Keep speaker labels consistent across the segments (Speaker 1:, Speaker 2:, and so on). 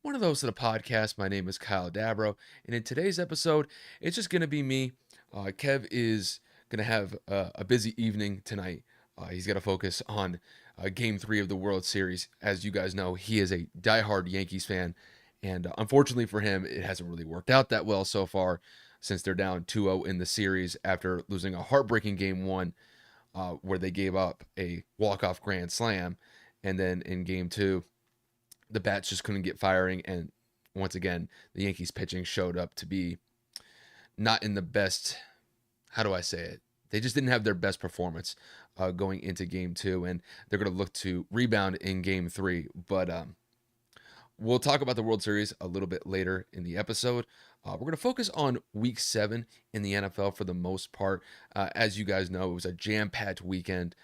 Speaker 1: one of those of the podcast. My name is Kyle Dabro, and in today's episode, it's just going to be me. Kev is going to have a busy evening tonight. He's got to focus on Game 3 of the World Series. As you guys know, he is a diehard Yankees fan, and unfortunately for him, it hasn't really worked out that well so far since they're down 2-0 in the series after losing a heartbreaking Game 1 where they gave up a walk-off grand slam. And then in Game 2, the bats just couldn't get firing. And once again, the Yankees pitching showed up to be not in the best, how do I say it? They just didn't have their best performance going into Game 2. And they're going to look to rebound in Game 3. But we'll talk about the World Series a little bit later in the episode. We're going to focus on Week 7 in the NFL for the most part. As you guys know, it was a jam-packed weekend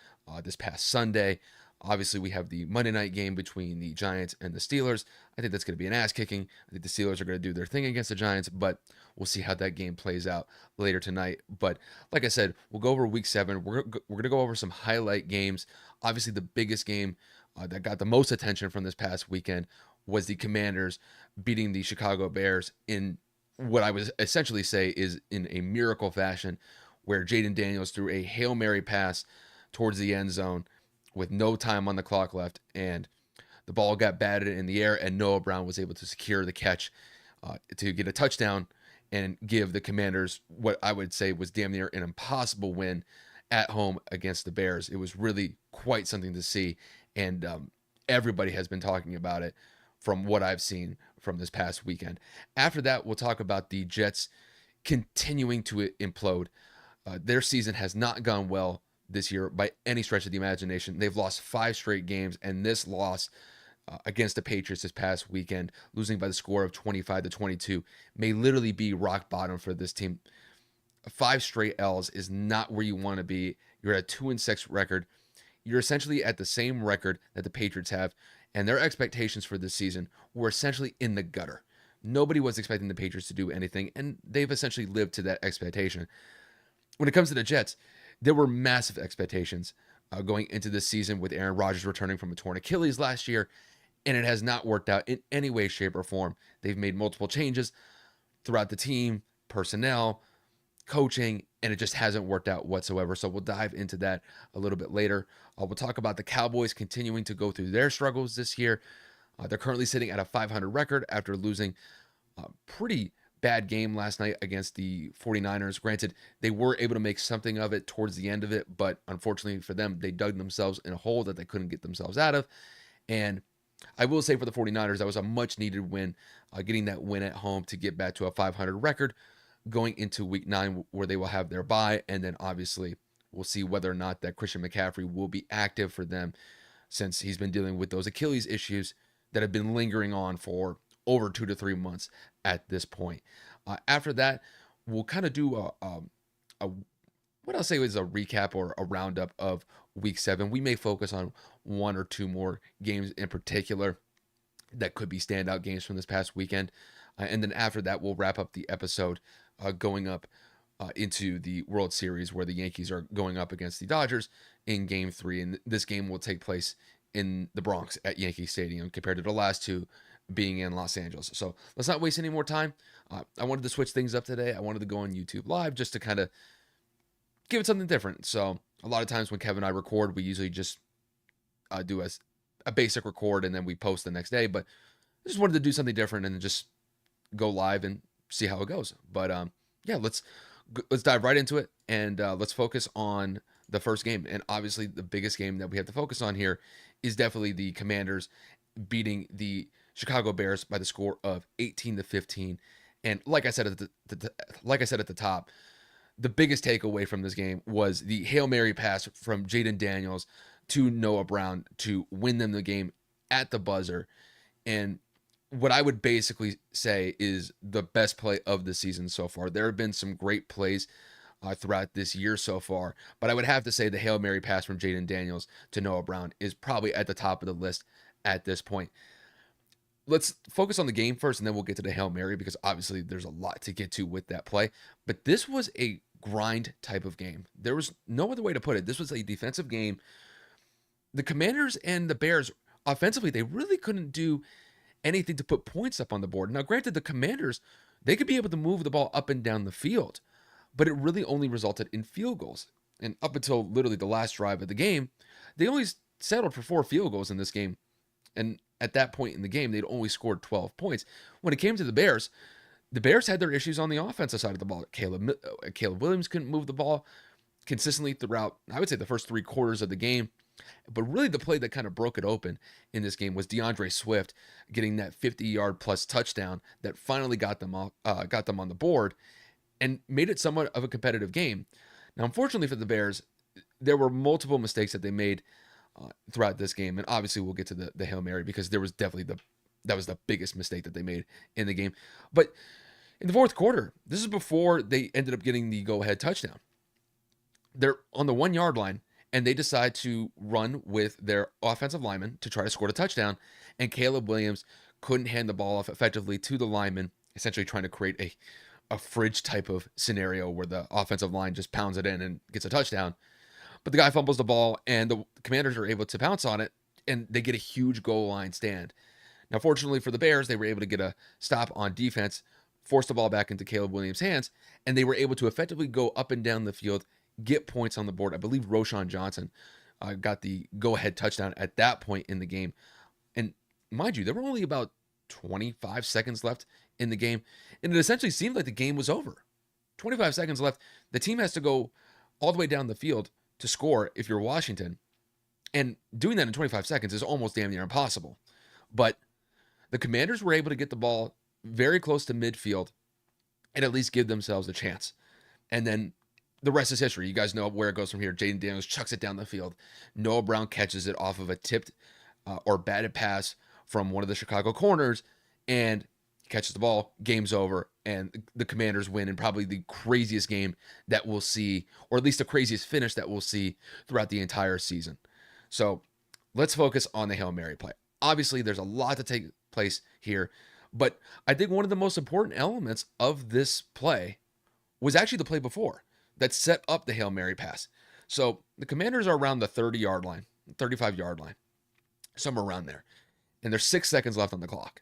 Speaker 1: this past Sunday. Obviously, we have the Monday night game between the Giants and the Steelers. I think that's going to be an ass-kicking. I think the Steelers are going to do their thing against the Giants, but we'll see how that game plays out later tonight. But like I said, we'll go over Week 7. We're going to go over some highlight games. Obviously, the biggest game that got the most attention from this past weekend was the Commanders beating the Chicago Bears in what I would essentially say is in a miracle fashion, where Jaden Daniels threw a Hail Mary pass towards the end zone with no time on the clock left, and the ball got batted in the air, and Noah Brown was able to secure the catch to get a touchdown and give the Commanders what I would say was damn near an impossible win at home against the Bears. It was really quite something to see, and everybody has been talking about it from what I've seen from this past weekend. After that, we'll talk about the Jets continuing to implode. Their season has not gone well this year by any stretch of the imagination. They've lost 5 straight games, and this loss against the Patriots this past weekend, losing by the score of 25-22, may literally be rock bottom for this team. 5 straight L's is not where you want to be. You're at a 2-6 record. You're essentially at the same record that the Patriots have, and their expectations for this season were essentially in the gutter. Nobody was expecting the Patriots to do anything, and they've essentially lived to that expectation. When it comes to the Jets, there were massive expectations going into this season with Aaron Rodgers returning from a torn Achilles last year, and it has not worked out in any way, shape, or form. They've made multiple changes throughout the team, personnel, coaching, and it just hasn't worked out whatsoever. So we'll dive into that a little bit later. We'll talk about the Cowboys continuing to go through their struggles this year. They're currently sitting at a 500 record after losing a pretty bad game last night against the 49ers. Granted, they were able to make something of it towards the end of it, but unfortunately for them, they dug themselves in a hole that they couldn't get themselves out of. And I will say for the 49ers, that was a much needed win, getting that win at home to get back to a 500 record going into Week 9, where they will have their bye. And then obviously we'll see whether or not that Christian McCaffrey will be active for them, since he's been dealing with those Achilles issues that have been lingering on for over 2 to 3 months at this point. After that, we'll kind of do a what I'll say is a recap or a roundup of Week 7. We may focus on 1 or 2 more games in particular that could be standout games from this past weekend. And then after that, we'll wrap up the episode going up into the World Series, where the Yankees are going up against the Dodgers in Game 3. And this game will take place in the Bronx at Yankee Stadium, compared to the last 2 being in Los Angeles. So let's not waste any more time. I wanted to switch things up today. I wanted to go on YouTube Live just to kind of give it something different. So a lot of times when Kevin and I record, we usually just do a basic record and then we post the next day. But I just wanted to do something different and just go live and see how it goes. But yeah, let's dive right into it, and let's focus on the first game. And obviously, the biggest game that we have to focus on here is definitely the Commanders beating the Chicago Bears by the score of 18-15. And like I said at the top, the biggest takeaway from this game was the Hail Mary pass from Jaden Daniels to Noah Brown to win them the game at the buzzer. And what I would basically say is the best play of the season so far. There have been some great plays throughout this year so far, but I would have to say the Hail Mary pass from Jaden Daniels to Noah Brown is probably at the top of the list at this point. Let's focus on the game first, and then we'll get to the Hail Mary, because obviously there's a lot to get to with that play. But this was a grind type of game. There was no other way to put it. This was a defensive game. The Commanders and the Bears, offensively, they really couldn't do anything to put points up on the board. Now, granted, the Commanders, they could be able to move the ball up and down the field, but it really only resulted in field goals. And up until literally the last drive of the game, they only settled for 4 field goals in this game. And at that point in the game, they'd only scored 12 points. When it came to the Bears had their issues on the offensive side of the ball. Caleb Williams couldn't move the ball consistently throughout, I would say, the first 3 quarters of the game. But really, the play that kind of broke it open in this game was DeAndre Swift getting that 50-yard plus touchdown that finally got them on the board and made it somewhat of a competitive game. Now, unfortunately for the Bears, there were multiple mistakes that they made throughout this game, and obviously we'll get to the Hail Mary because there was definitely that was the biggest mistake that they made in the game. But in the fourth quarter, this is before they ended up getting the go-ahead touchdown. They're on the 1-yard line, and they decide to run with their offensive lineman to try to score a touchdown, and Caleb Williams couldn't hand the ball off effectively to the lineman, essentially trying to create a fridge type of scenario where the offensive line just pounds it in and gets a touchdown. But the guy fumbles the ball, and the Commanders are able to pounce on it, and they get a huge goal line stand. Now, fortunately for the Bears, they were able to get a stop on defense, force the ball back into Caleb Williams' hands, and they were able to effectively go up and down the field, get points on the board. I believe Roschon Johnson got the go-ahead touchdown at that point in the game. And mind you, there were only about 25 seconds left in the game, and it essentially seemed like the game was over. 25 seconds left. The team has to go all the way down the field to score if you're Washington. And doing that in 25 seconds is almost damn near impossible. But the Commanders were able to get the ball very close to midfield and at least give themselves a chance. And then the rest is history. You guys know where it goes from here. Jayden Daniels chucks it down the field. Noah Brown catches it off of a tipped or batted pass from one of the Chicago corners, and he catches the ball. Game's over, and the Commanders win in probably the craziest game that we'll see, or at least the craziest finish that we'll see throughout the entire season. So let's focus on the Hail Mary play. Obviously, there's a lot to take place here, but I think one of the most important elements of this play was actually the play before that set up the Hail Mary pass. So the Commanders are around the 30-yard line, 35-yard line, somewhere around there. And there's 6 seconds left on the clock.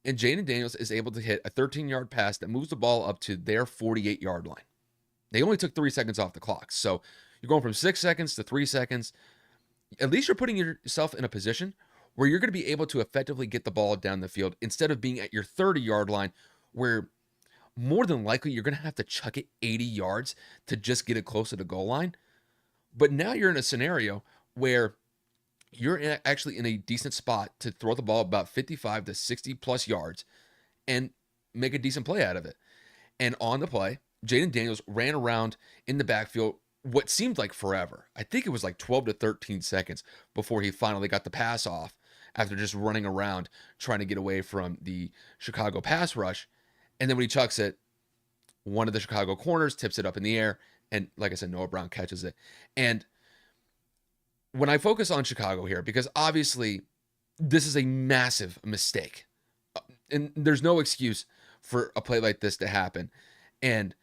Speaker 1: And Jayden Daniels is able to hit a 13-yard pass that moves the ball up to their 48-yard line. They only took 3 seconds off the clock. So you're going from 6 seconds to 3 seconds. At least you're putting yourself in a position where you're going to be able to effectively get the ball down the field instead of being at your 30-yard line where more than likely you're going to have to chuck it 80 yards to just get it close to the goal line. But now you're in a scenario where you're actually in a decent spot to throw the ball about 55 to 60 plus yards and make a decent play out of it. And on the play, Jayden Daniels ran around in the backfield what seemed like forever. I think it was like 12 to 13 seconds before he finally got the pass off after just running around trying to get away from the Chicago pass rush. And then when he chucks it, one of the Chicago corners tips it up in the air. And like I said, Noah Brown catches it. And when I focus on Chicago here, because obviously this is a massive mistake. And there's no excuse for a play like this to happen. And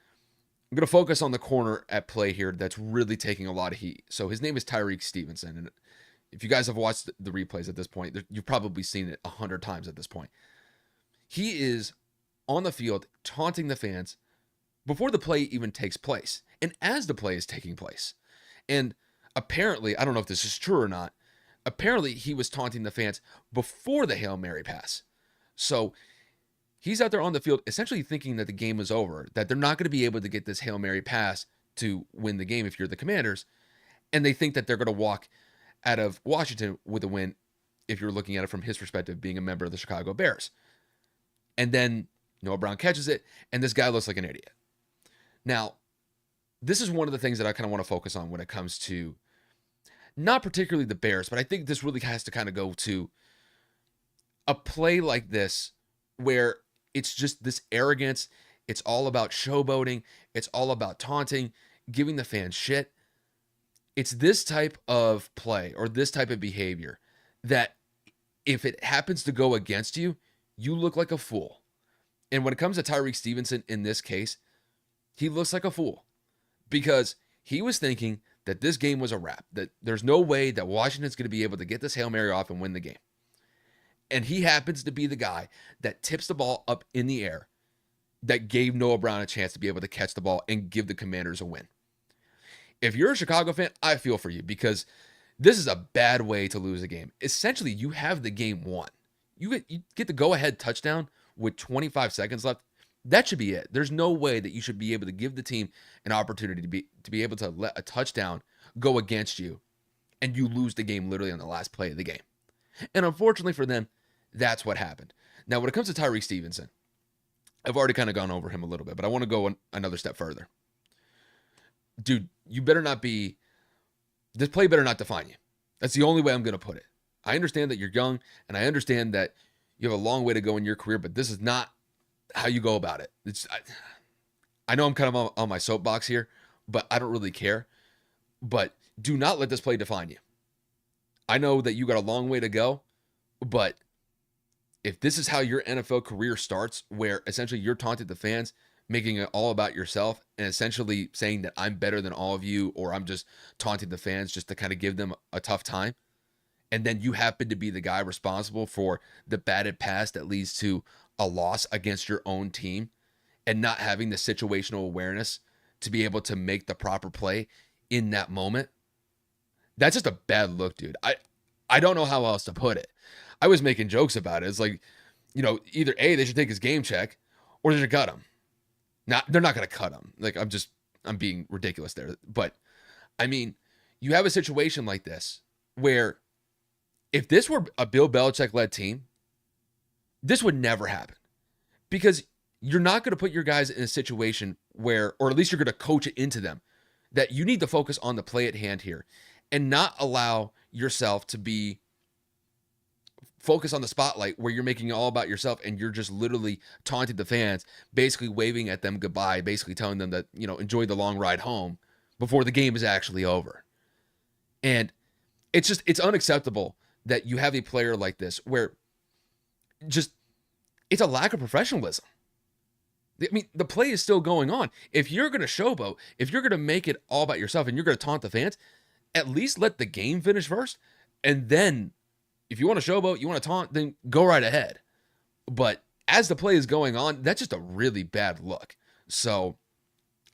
Speaker 1: I'm going to focus on the corner at play here that's really taking a lot of heat. So his name is Tyrique Stevenson. And if you guys have watched the replays at this point, you've probably seen it 100 times at this point. He is on the field taunting the fans before the play even takes place and as the play is taking place. And apparently, I don't know if this is true or not, apparently he was taunting the fans before the Hail Mary pass. So he's out there on the field essentially thinking that the game is over, that they're not going to be able to get this Hail Mary pass to win the game if you're the Commanders. And they think that they're going to walk out of Washington with a win if you're looking at it from his perspective, being a member of the Chicago Bears. And then Noah Brown catches it, and this guy looks like an idiot. Now, this is one of the things that I kind of want to focus on when it comes to not particularly the Bears, but I think this really has to kind of go to a play like this where it's just this arrogance. It's all about showboating. It's all about taunting, giving the fans shit. It's this type of play or this type of behavior that if it happens to go against you, you look like a fool. And when it comes to Tyrique Stevenson in this case, he looks like a fool because he was thinking that this game was a wrap, that there's no way that Washington's going to be able to get this Hail Mary off and win the game. And he happens to be the guy that tips the ball up in the air that gave Noah Brown a chance to be able to catch the ball and give the Commanders a win. If you're a Chicago fan, I feel for you because this is a bad way to lose a game. Essentially, you have the game won. You get the go-ahead touchdown with 25 seconds left. That should be it. There's no way that you should be able to give the team an opportunity to be able to let a touchdown go against you and you lose the game literally on the last play of the game. And unfortunately for them, that's what happened. Now, when it comes to Tyrique Stevenson, I've already kind of gone over him a little bit, but I want to go another step further. Dude, you better not be, this play better not define you. That's the only way I'm going to put it. I understand that you're young, and I understand that you have a long way to go in your career, but this is not how you go about it. I know I'm kind of on my soapbox here, but I don't really care. But do not let this play define you. I know that you got a long way to go, but if this is how your NFL career starts, where essentially you're taunting the fans, making it all about yourself, and essentially saying that I'm better than all of you, or I'm just taunting the fans just to kind of give them a tough time, and then you happen to be the guy responsible for the batted pass that leads to a loss against your own team, and not having the situational awareness to be able to make the proper play in that moment, that's just a bad look, dude. I don't know how else to put it. I was making jokes about it. It's like, either A, they should take his game check, or they should cut him. They're not going to cut him. Like, I'm being ridiculous there. But, I mean, you have a situation like this where if this were a Bill Belichick-led team, this would never happen. Because you're not going to put your guys in a situation where, or at least you're going to coach it into them, that you need to focus on the play at hand here and not allow yourself to be focused on the spotlight where you're making it all about yourself and you're just literally taunting the fans, basically waving at them goodbye, basically telling them that, enjoy the long ride home before the game is actually over. And it's unacceptable that you have a player like this where it's a lack of professionalism. I mean, the play is still going on. If you're going to showboat, if you're going to make it all about yourself and you're going to taunt the fans, at least let the game finish first. And then if you want to showboat, you want to taunt, then go right ahead. But as the play is going on, that's just a really bad look. So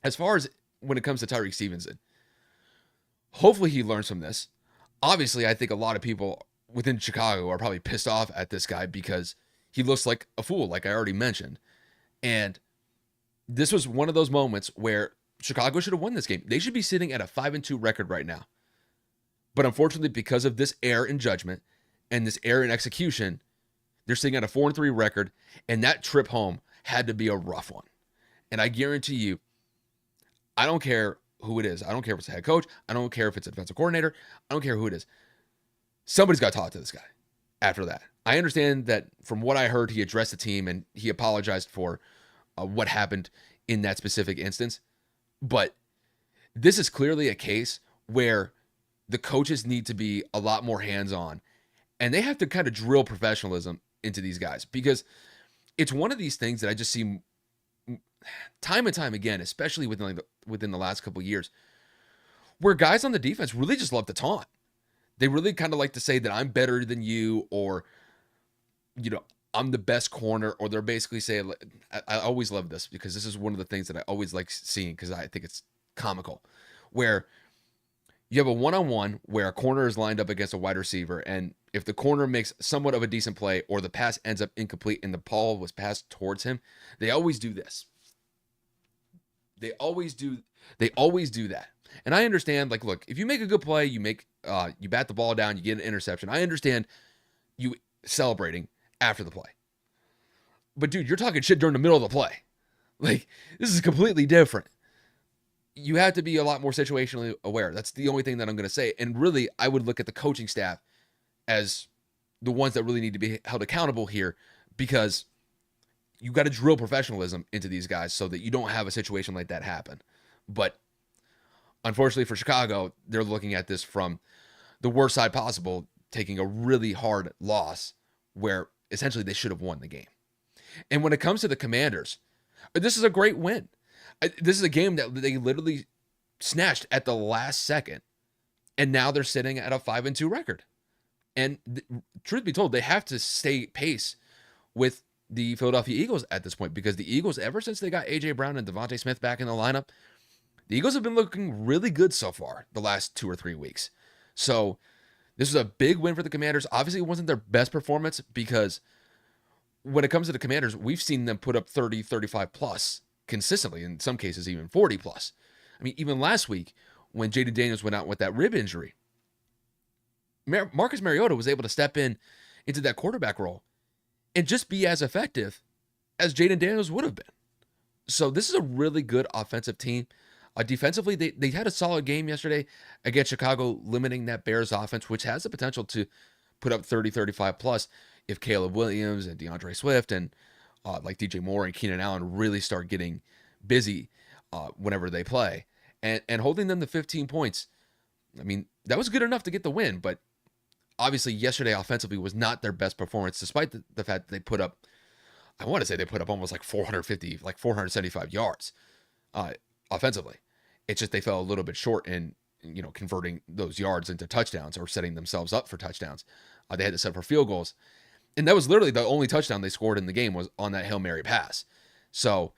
Speaker 1: as far as when it comes to Tyrique Stevenson, hopefully he learns from this. Obviously, I think a lot of people within Chicago are probably pissed off at this guy because he looks like a fool, like I already mentioned. And this was one of those moments where Chicago should have won this game. They should be sitting at a 5-2 record right now. But unfortunately, because of this error in judgment and this error in execution, they're sitting at a 4-3 record, and that trip home had to be a rough one. And I guarantee you, I don't care who it is. I don't care if it's a head coach. I don't care if it's a defensive coordinator. I don't care who it is. Somebody's got to talk to this guy after that. I understand that from what I heard, he addressed the team and he apologized for what happened in that specific instance. But this is clearly a case where the coaches need to be a lot more hands-on, and they have to kind of drill professionalism into these guys, because it's one of these things that I just see time and time again, especially within the last couple of years, where guys on the defense really just love to taunt. They really kind of like to say that I'm better than you, or, I'm the best corner, or they're basically saying, I always love this because this is one of the things that I always like seeing because I think it's comical, where you have a one-on-one where a corner is lined up against a wide receiver, and if the corner makes somewhat of a decent play or the pass ends up incomplete and the ball was passed towards him, they always do this. They always do that. And I understand, like, look, if you make a good play, you bat the ball down, you get an interception. I understand you celebrating after the play. But dude, you're talking shit during the middle of the play. Like, this is completely different. You have to be a lot more situationally aware. That's the only thing that I'm going to say. And really, I would look at the coaching staff as the ones that really need to be held accountable here, because you got to drill professionalism into these guys so that you don't have a situation like that happen. But unfortunately for Chicago, they're looking at this from the worst side possible, taking a really hard loss where essentially they should have won the game. And when it comes to the Commanders, this is a great win. This is a game that they literally snatched at the last second, and now they're sitting at a 5-2 record. And truth be told, they have to stay pace with the Philadelphia Eagles at this point because the Eagles, ever since they got A.J. Brown and Devontae Smith back in the lineup, the Eagles have been looking really good so far the last 2 or 3 weeks. So this was a big win for the Commanders. Obviously, it wasn't their best performance because when it comes to the Commanders, we've seen them put up 30, 35 plus consistently, in some cases even 40 plus. I mean, even last week when Jaden Daniels went out with that rib injury, Marcus Mariota was able to step into that quarterback role and just be as effective as Jaden Daniels would have been. So this is a really good offensive team. Defensively, they had a solid game yesterday against Chicago, limiting that Bears offense, which has the potential to put up 30, 35 plus if Caleb Williams and DeAndre Swift and like DJ Moore and Keenan Allen really start getting busy whenever they play. And holding them to 15 points, I mean, that was good enough to get the win, but obviously yesterday offensively was not their best performance, despite the fact that they put up, I want to say they put up almost like 450, like 475 yards offensively. It's just they fell a little bit short in, converting those yards into touchdowns or setting themselves up for touchdowns. They had to set for field goals. And that was literally the only touchdown they scored in the game was on that Hail Mary pass. So,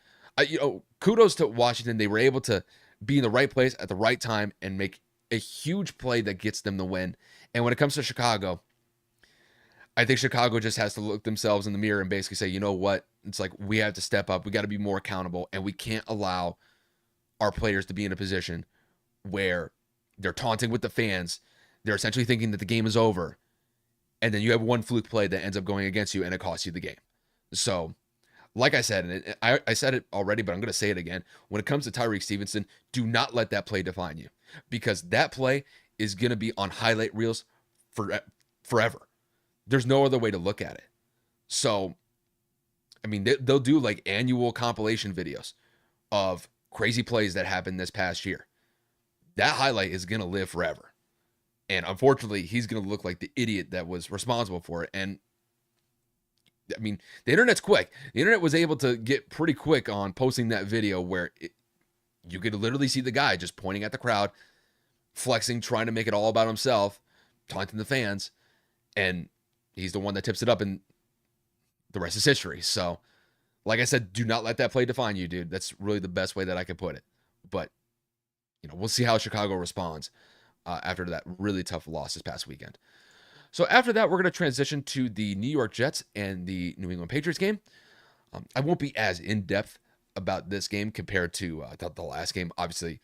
Speaker 1: kudos to Washington. They were able to be in the right place at the right time and make a huge play that gets them the win. And when it comes to Chicago, I think Chicago just has to look themselves in the mirror and basically say, you know what? It's like we have to step up. We got to be more accountable, and we can't allow our players to be in a position where they're taunting with the fans. They're essentially thinking that the game is over. And then you have one fluke play that ends up going against you and it costs you the game. So, like I said, and I said it already, but I'm going to say it again. When it comes to Tyreek Stevenson, do not let that play define you because that play is going to be on highlight reels forever. There's no other way to look at it. So, I mean, they'll do like annual compilation videos of crazy plays that happened this past year. That highlight is going to live forever. And unfortunately, he's going to look like the idiot that was responsible for it. And I mean, the internet's quick. The internet was able to get pretty quick on posting that video where you could literally see the guy just pointing at the crowd, flexing, trying to make it all about himself, taunting the fans. And he's the one that tips it up, and the rest is history. So, like I said, do not let that play define you, dude. That's really the best way that I could put it. But, we'll see how Chicago responds after that really tough loss this past weekend. So after that, we're going to transition to the New York Jets and the New England Patriots game. I won't be as in-depth about this game compared to the last game. Obviously,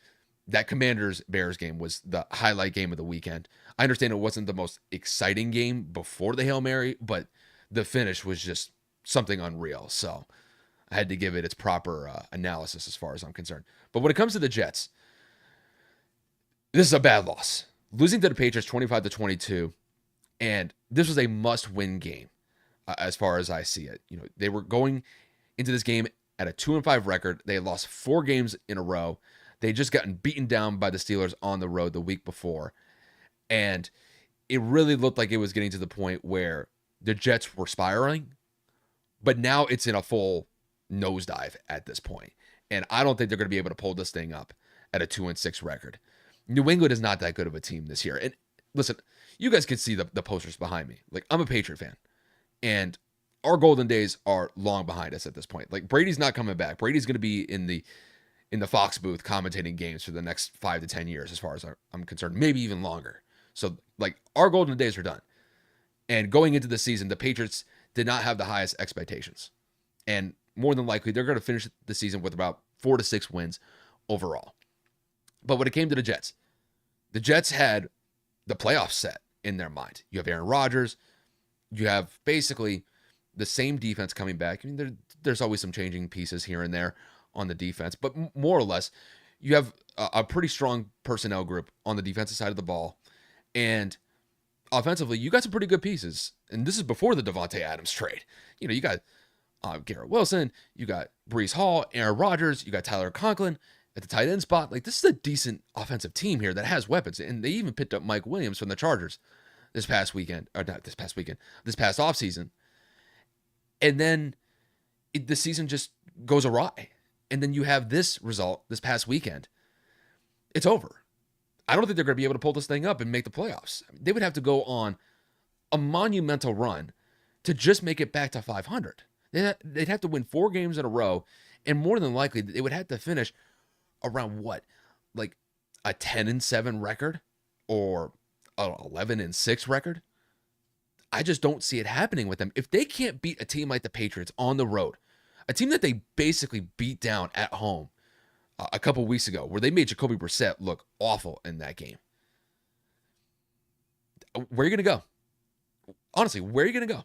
Speaker 1: that Commanders-Bears game was the highlight game of the weekend. I understand it wasn't the most exciting game before the Hail Mary, but the finish was just something unreal. So I had to give it its proper analysis as far as I'm concerned. But when it comes to the Jets, this is a bad loss. Losing to the Patriots 25-22, and this was a must-win game as far as I see it. They were going into this game at a 2-5 record. They had lost 4 games in a row. They had just gotten beaten down by the Steelers on the road the week before. And it really looked like it was getting to the point where the Jets were spiraling, but now it's in a full nosedive at this point. And I don't think they're going to be able to pull this thing up at a 2-6 record. New England is not that good of a team this year. And listen, you guys can see the posters behind me. Like, I'm a Patriot fan, and our golden days are long behind us at this point. Like, Brady's not coming back. Brady's going to be in the Fox booth commentating games for the next 5 to 10 years, as far as I'm concerned, maybe even longer. So, like, our golden days are done. And going into the season, the Patriots did not have the highest expectations. And more than likely, they're going to finish the season with about 4 to 6 wins overall. But when it came to the Jets had the playoffs set in their mind. You have Aaron Rodgers. You have basically the same defense coming back. I mean, there's always some changing pieces here and there on the defense, but more or less, you have a pretty strong personnel group on the defensive side of the ball. And offensively, you got some pretty good pieces. And this is before the Devontae Adams trade. You got Garrett Wilson, you got Breece Hall, Aaron Rodgers, you got Tyler Conklin at the tight end spot. Like, this is a decent offensive team here that has weapons. And they even picked up Mike Williams from the Chargers this past offseason. And then the season just goes awry. And then you have this result this past weekend. It's over. I don't think they're going to be able to pull this thing up and make the playoffs. They would have to go on a monumental run to just make it back to 500. They'd have to win 4 games in a row, and more than likely, they would have to finish around what? Like a 10-7 record or an 11-6 record? I just don't see it happening with them. If they can't beat a team like the Patriots on the road, a team that they basically beat down at home a couple weeks ago, where they made Jacoby Brissett look awful in that game, where are you going to go? Honestly, where are you going to go?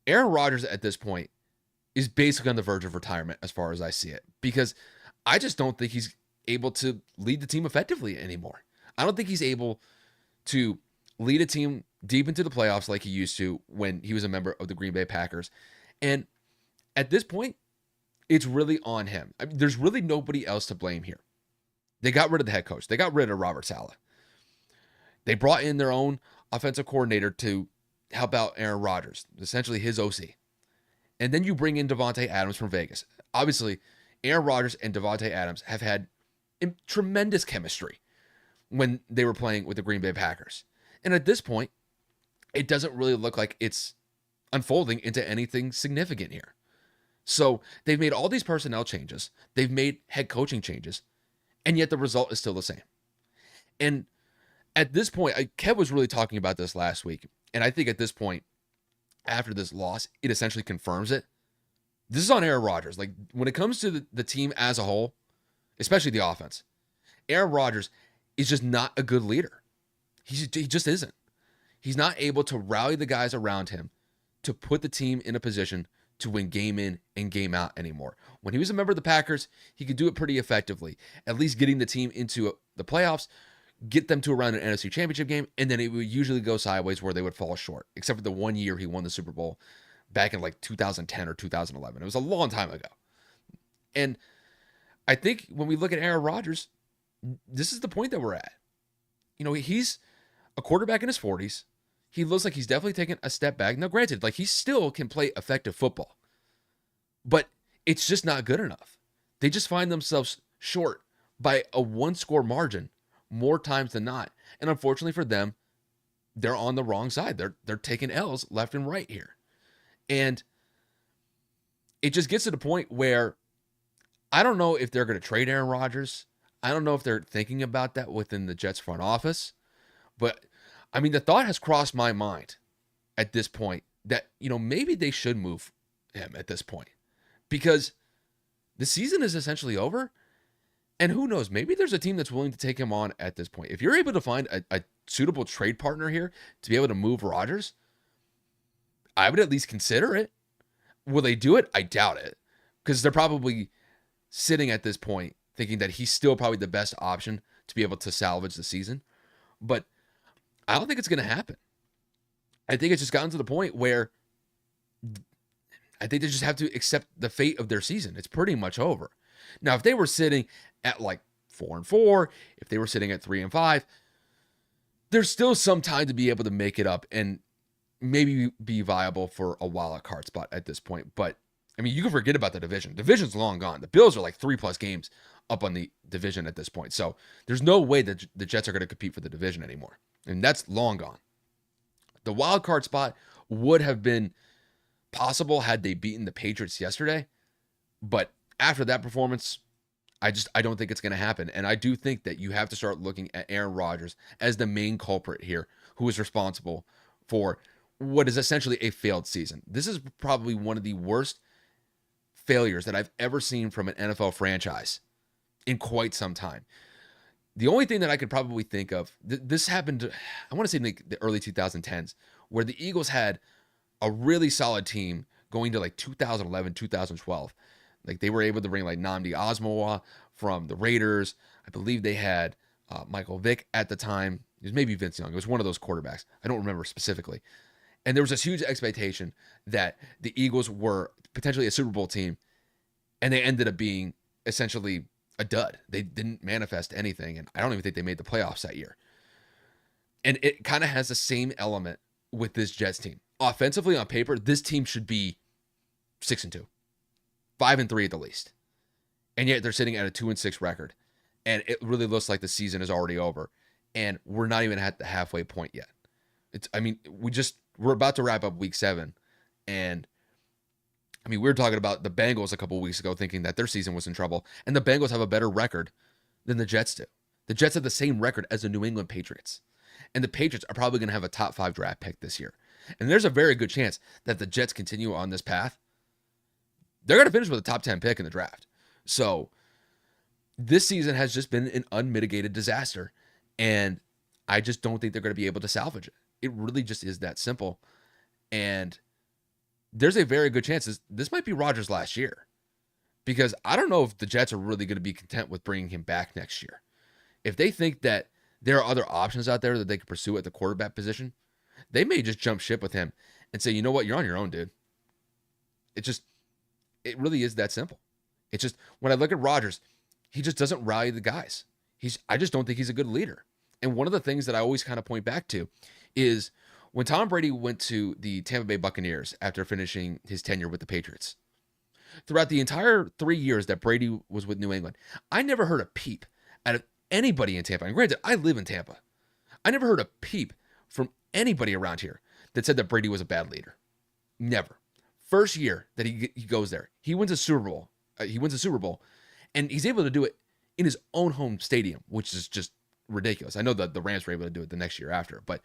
Speaker 1: Aaron Rodgers at this point is basically on the verge of retirement as far as I see it, because I just don't think he's able to lead the team effectively anymore. I don't think he's able to lead a team deep into the playoffs like he used to when he was a member of the Green Bay Packers. And at this point, it's really on him. I mean, there's really nobody else to blame here. They got rid of the head coach. They got rid of Robert Saleh. They brought in their own offensive coordinator to help out Aaron Rodgers, essentially his OC. And then you bring in Davante Adams from Vegas. Obviously, Aaron Rodgers and Davante Adams have had tremendous chemistry when they were playing with the Green Bay Packers. And at this point, it doesn't really look like it's unfolding into anything significant here. So they've made all these personnel changes. They've made head coaching changes. And yet the result is still the same. And at this point, Kev was really talking about this last week. And I think at this point, after this loss, it essentially confirms it. This is on Aaron Rodgers. Like, when it comes to the team as a whole, especially the offense, Aaron Rodgers is just not a good leader. He just isn't. He's not able to rally the guys around him to put the team in a position to win game in and game out anymore. When he was a member of the Packers, he could do it pretty effectively, at least getting the team into the playoffs, get them to around an NFC Championship game, and then it would usually go sideways where they would fall short, except for the one year he won the Super Bowl back in like 2010 or 2011. It was a long time ago. And I think when we look at Aaron Rodgers, this is the point that we're at. You know, he's a quarterback in his 40s. He looks like he's definitely taken a step back. Now, granted, like, he still can play effective football, but it's just not good enough. They just find themselves short by a 1-score margin more times than not. And unfortunately for them, they're on the wrong side. They're taking L's left and right here. And it just gets to the point where I don't know if they're going to trade Aaron Rodgers. I don't know if they're thinking about that within the Jets front office. But, I mean, the thought has crossed my mind at this point that, you know, maybe they should move him at this point, because the season is essentially over. And who knows, maybe there's a team that's willing to take him on at this point. If you're able to find a suitable trade partner here to be able to move Rodgers, I would at least consider it. Will they do it? I doubt it, because they're probably sitting at this point thinking that he's still probably the best option to be able to salvage the season. But I don't think it's going to happen. I think it's just gotten to the point where I think they just have to accept the fate of their season. It's pretty much over. Now, if they were sitting at like 4-4, if they were sitting at 3-5, there's still some time to be able to make it up and maybe be viable for a wild card spot at this point. But I mean, you can forget about the division. Division's long gone. The Bills are like 3+ games up on the division at this point. So there's no way that the Jets are going to compete for the division anymore. And that's long gone. The wild card spot would have been possible had they beaten the Patriots yesterday. But after that performance, I don't think it's going to happen. And I do think that you have to start looking at Aaron Rodgers as the main culprit here, who is responsible for what is essentially a failed season. This is probably one of the worst failures that I've ever seen from an NFL franchise in quite some time. The only thing that I could probably think of, this happened, I want to say in the early 2010s, where the Eagles had a really solid team going to like 2011, 2012. Like, they were able to bring like Nnamdi Asomugha from the Raiders. I believe they had Michael Vick at the time. It was maybe Vince Young. It was one of those quarterbacks. I don't remember specifically. And there was this huge expectation that the Eagles were potentially a Super Bowl team, and they ended up being essentially a dud. They didn't manifest anything, and I don't even think they made the playoffs that year. And it kind of has the same element with this Jets team. Offensively, on paper, this team should be 6-2. 5-3 at the least. And yet they're sitting at a 2-6 record. And it really looks like the season is already over. And we're not even at the halfway point yet. I mean, we're about to wrap up week 7, and I mean, we were talking about the Bengals a couple of weeks ago, thinking that their season was in trouble, and the Bengals have a better record than the Jets do. The Jets have the same record as the New England Patriots, and the Patriots are probably going to have a top 5 draft pick this year. And there's a very good chance that the Jets continue on this path. They're going to finish with a top 10 pick in the draft. So this season has just been an unmitigated disaster, and I just don't think they're going to be able to salvage it. It really just is that simple. And there's a very good chance this might be Rodgers' last year, because I don't know if the Jets are really going to be content with bringing him back next year. If they think that there are other options out there that they could pursue at the quarterback position, they may just jump ship with him and say, you know what, you're on your own, dude. It really is that simple. It's just, when I look at Rodgers, he just doesn't rally the guys. I just don't think he's a good leader. And one of the things that I always kind of point back to is when Tom Brady went to the Tampa Bay Buccaneers after finishing his tenure with the Patriots. Throughout the entire 3 years that Brady was with New England, I never heard a peep out of anybody in Tampa. And granted, I live in Tampa. I never heard a peep from anybody around here that said that Brady was a bad leader. Never. First year that he goes there, he wins a Super Bowl. And he's able to do it in his own home stadium, which is just ridiculous. I know that the Rams were able to do it the next year after, but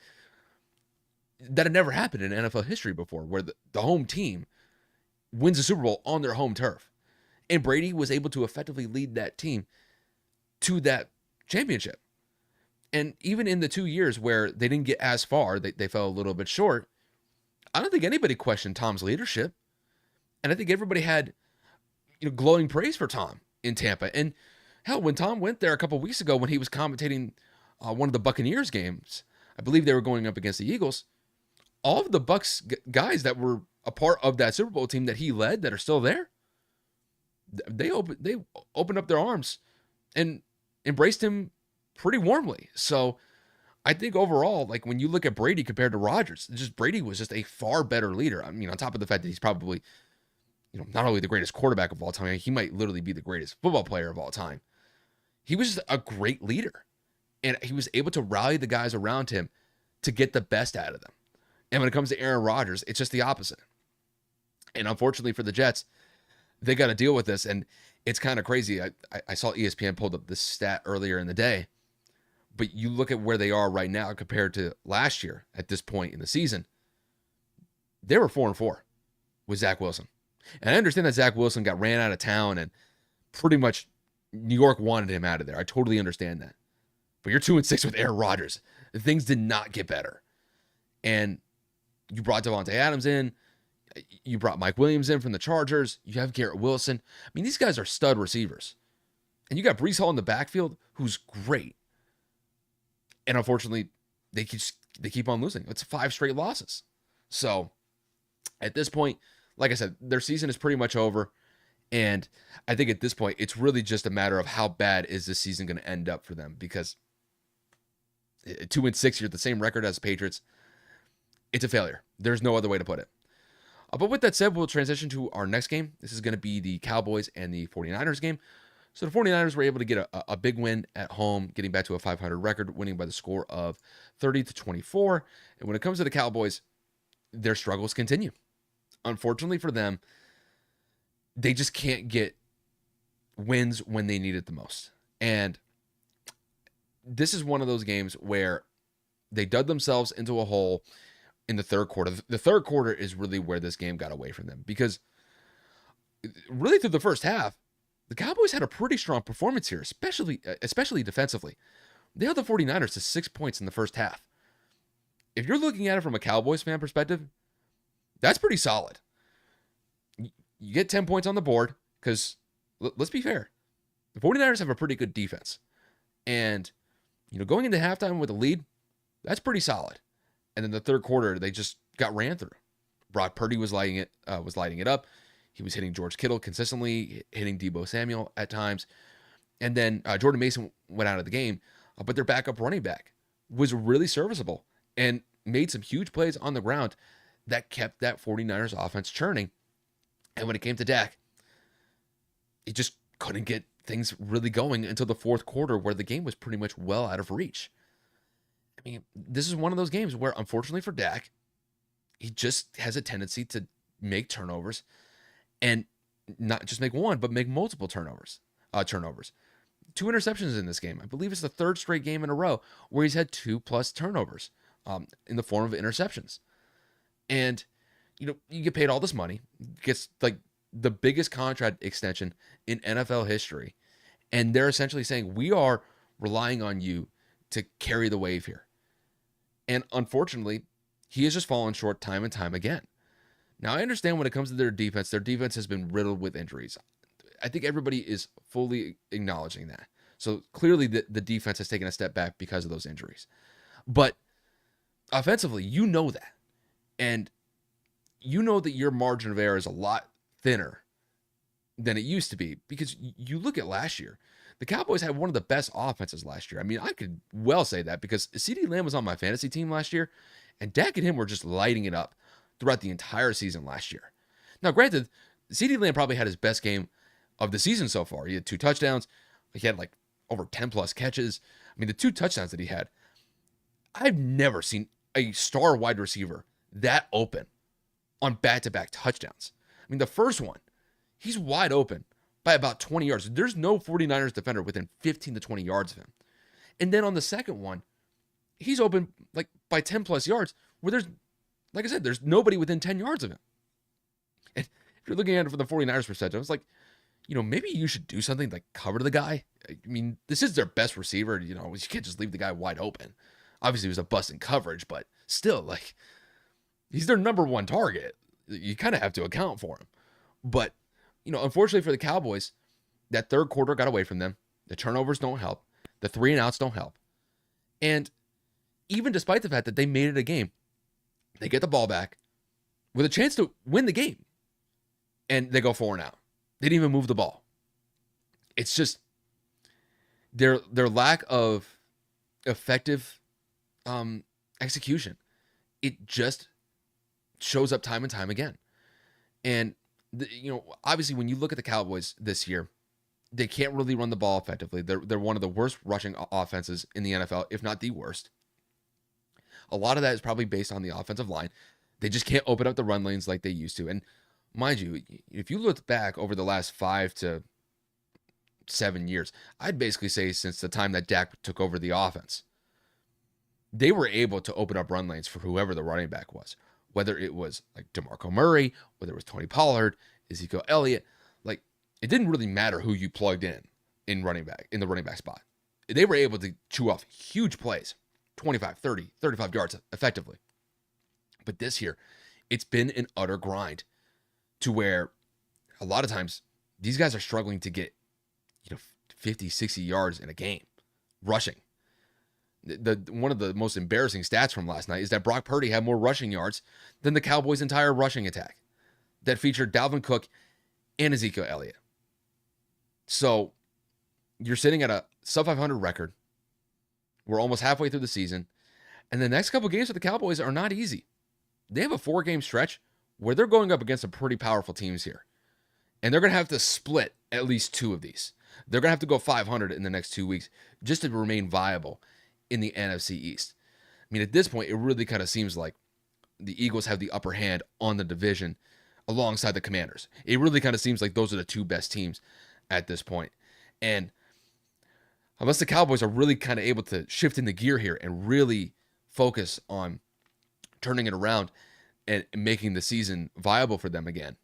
Speaker 1: that had never happened in NFL history before, where the home team wins a Super Bowl on their home turf. And Brady was able to effectively lead that team to that championship. And even in the 2 years where they didn't get as far, they fell a little bit short, I don't think anybody questioned Tom's leadership. And I think everybody had glowing praise for Tom in Tampa. And hell, when Tom went there a couple of weeks ago, when he was commentating one of the Buccaneers games, I believe they were going up against the Eagles, all of the Bucs guys that were a part of that Super Bowl team that he led that are still there, they opened up their arms and embraced him pretty warmly. So I think overall, like when you look at Brady compared to Rodgers, Brady was just a far better leader. I mean, on top of the fact that he's probably, not only the greatest quarterback of all time, he might literally be the greatest football player of all time. He was just a great leader, and he was able to rally the guys around him to get the best out of them. And when it comes to Aaron Rodgers, it's just the opposite. And unfortunately for the Jets, they got to deal with this, and it's kind of crazy. I saw ESPN pulled up this stat earlier in the day, but you look at where they are right now compared to last year at this point in the season, they were 4-4 with Zach Wilson. And I understand that Zach Wilson got ran out of town and pretty much New York wanted him out of there. I totally understand that. But you're 2-6 with Aaron Rodgers. Things did not get better. And you brought Davante Adams in. You brought Mike Williams in from the Chargers. You have Garrett Wilson. I mean, these guys are stud receivers. And you got Breece Hall in the backfield, who's great. And unfortunately, they keep on losing. It's 5 straight losses. So at this point, like I said, their season is pretty much over. And I think at this point, it's really just a matter of how bad is this season going to end up for them, because 2-6, you're the same record as the Patriots. It's a failure. There's no other way to put it. But with that said, we'll transition to our next game. This is going to be the Cowboys and the 49ers game. So the 49ers were able to get a big win at home, getting back to a 500 record, winning by the score of 30-24. And when it comes to the Cowboys, their struggles continue. Unfortunately for them, they just can't get wins when they need it the most. And this is one of those games where they dug themselves into a hole in the third quarter. The third quarter is really where this game got away from them, because really through the first half, the Cowboys had a pretty strong performance here, especially defensively. They held the 49ers to 6 points in the first half. If you're looking at it from a Cowboys fan perspective, that's pretty solid. You get 10 points on the board because, let's be fair, the 49ers have a pretty good defense. And, going into halftime with a lead, that's pretty solid. And then the third quarter, they just got ran through. Brock Purdy was lighting it up. He was hitting George Kittle consistently, hitting Deebo Samuel at times. And then Jordan Mason went out of the game, but their backup running back was really serviceable and made some huge plays on the ground that kept that 49ers offense churning. And when it came to Dak, he just couldn't get things really going until the fourth quarter, where the game was pretty much well out of reach. I mean, this is one of those games where, unfortunately for Dak, he just has a tendency to make turnovers and not just make one, but make multiple turnovers. Two interceptions in this game. I believe it's the third straight game in a row where he's had 2+ turnovers in the form of interceptions. And, you get paid all this money, gets like the biggest contract extension in NFL history. And they're essentially saying, we are relying on you to carry the wave here. And unfortunately, he has just fallen short time and time again. Now, I understand when it comes to their defense has been riddled with injuries. I think everybody is fully acknowledging that. So clearly, the defense has taken a step back because of those injuries. But offensively, you know that. And you know that your margin of error is a lot thinner than it used to be, because you look at last year. The Cowboys had one of the best offenses last year. I mean, I could well say that because CeeDee Lamb was on my fantasy team last year, and Dak and him were just lighting it up throughout the entire season last year. Now, granted, CeeDee Lamb probably had his best game of the season so far. He had 2 touchdowns. He had like over 10+ catches. I mean, the 2 touchdowns that he had, I've never seen a star wide receiver that open on back-to-back touchdowns. I mean, the first one, he's wide open by about 20 yards. There's no 49ers defender within 15 to 20 yards of him. And then on the second one, he's open like by 10+ yards where there's, like I said, there's nobody within 10 yards of him. And if you're looking at it from the 49ers perspective, it's like, maybe you should do something like cover the guy. I mean, this is their best receiver. You can't just leave the guy wide open. Obviously, it was a bust in coverage, but still, like, he's their number one target. You kind of have to account for him. But, unfortunately for the Cowboys, that third quarter got away from them. The turnovers don't help. The 3-and-outs don't help. And even despite the fact that they made it a game, they get the ball back with a chance to win the game. And they go 4-and-out. They didn't even move the ball. It's just their lack of effective execution. It just shows up time and time again. And, obviously when you look at the Cowboys this year, they can't really run the ball effectively. They're one of the worst rushing offenses in the NFL, if not the worst. A lot of that is probably based on the offensive line. They just can't open up the run lanes like they used to. And mind you, if you look back over the last 5 to 7 years, I'd basically say since the time that Dak took over the offense, they were able to open up run lanes for whoever the running back was, whether it was like DeMarco Murray, whether it was Tony Pollard, Ezekiel Elliott. Like, it didn't really matter who you plugged in the running back spot. They were able to chew off huge plays, 25, 30, 35 yards effectively. But this year, it's been an utter grind to where a lot of times these guys are struggling to get 50, 60 yards in a game rushing. One of the most embarrassing stats from last night is that Brock Purdy had more rushing yards than the Cowboys' entire rushing attack that featured Dalvin Cook and Ezekiel Elliott. So you're sitting at a sub-500 record. We're almost halfway through the season. And the next couple games for the Cowboys are not easy. They have a 4-game stretch where they're going up against some pretty powerful teams here. And they're going to have to split at least 2 of these. They're going to have to go 500 in the next 2 weeks just to remain viable in the NFC East. I mean, at this point, it really kind of seems like the Eagles have the upper hand on the division alongside the Commanders. It really kind of seems like those are the 2 best teams at this point. And unless the Cowboys are really kind of able to shift in the gear here and really focus on turning it around and making the season viable for them again,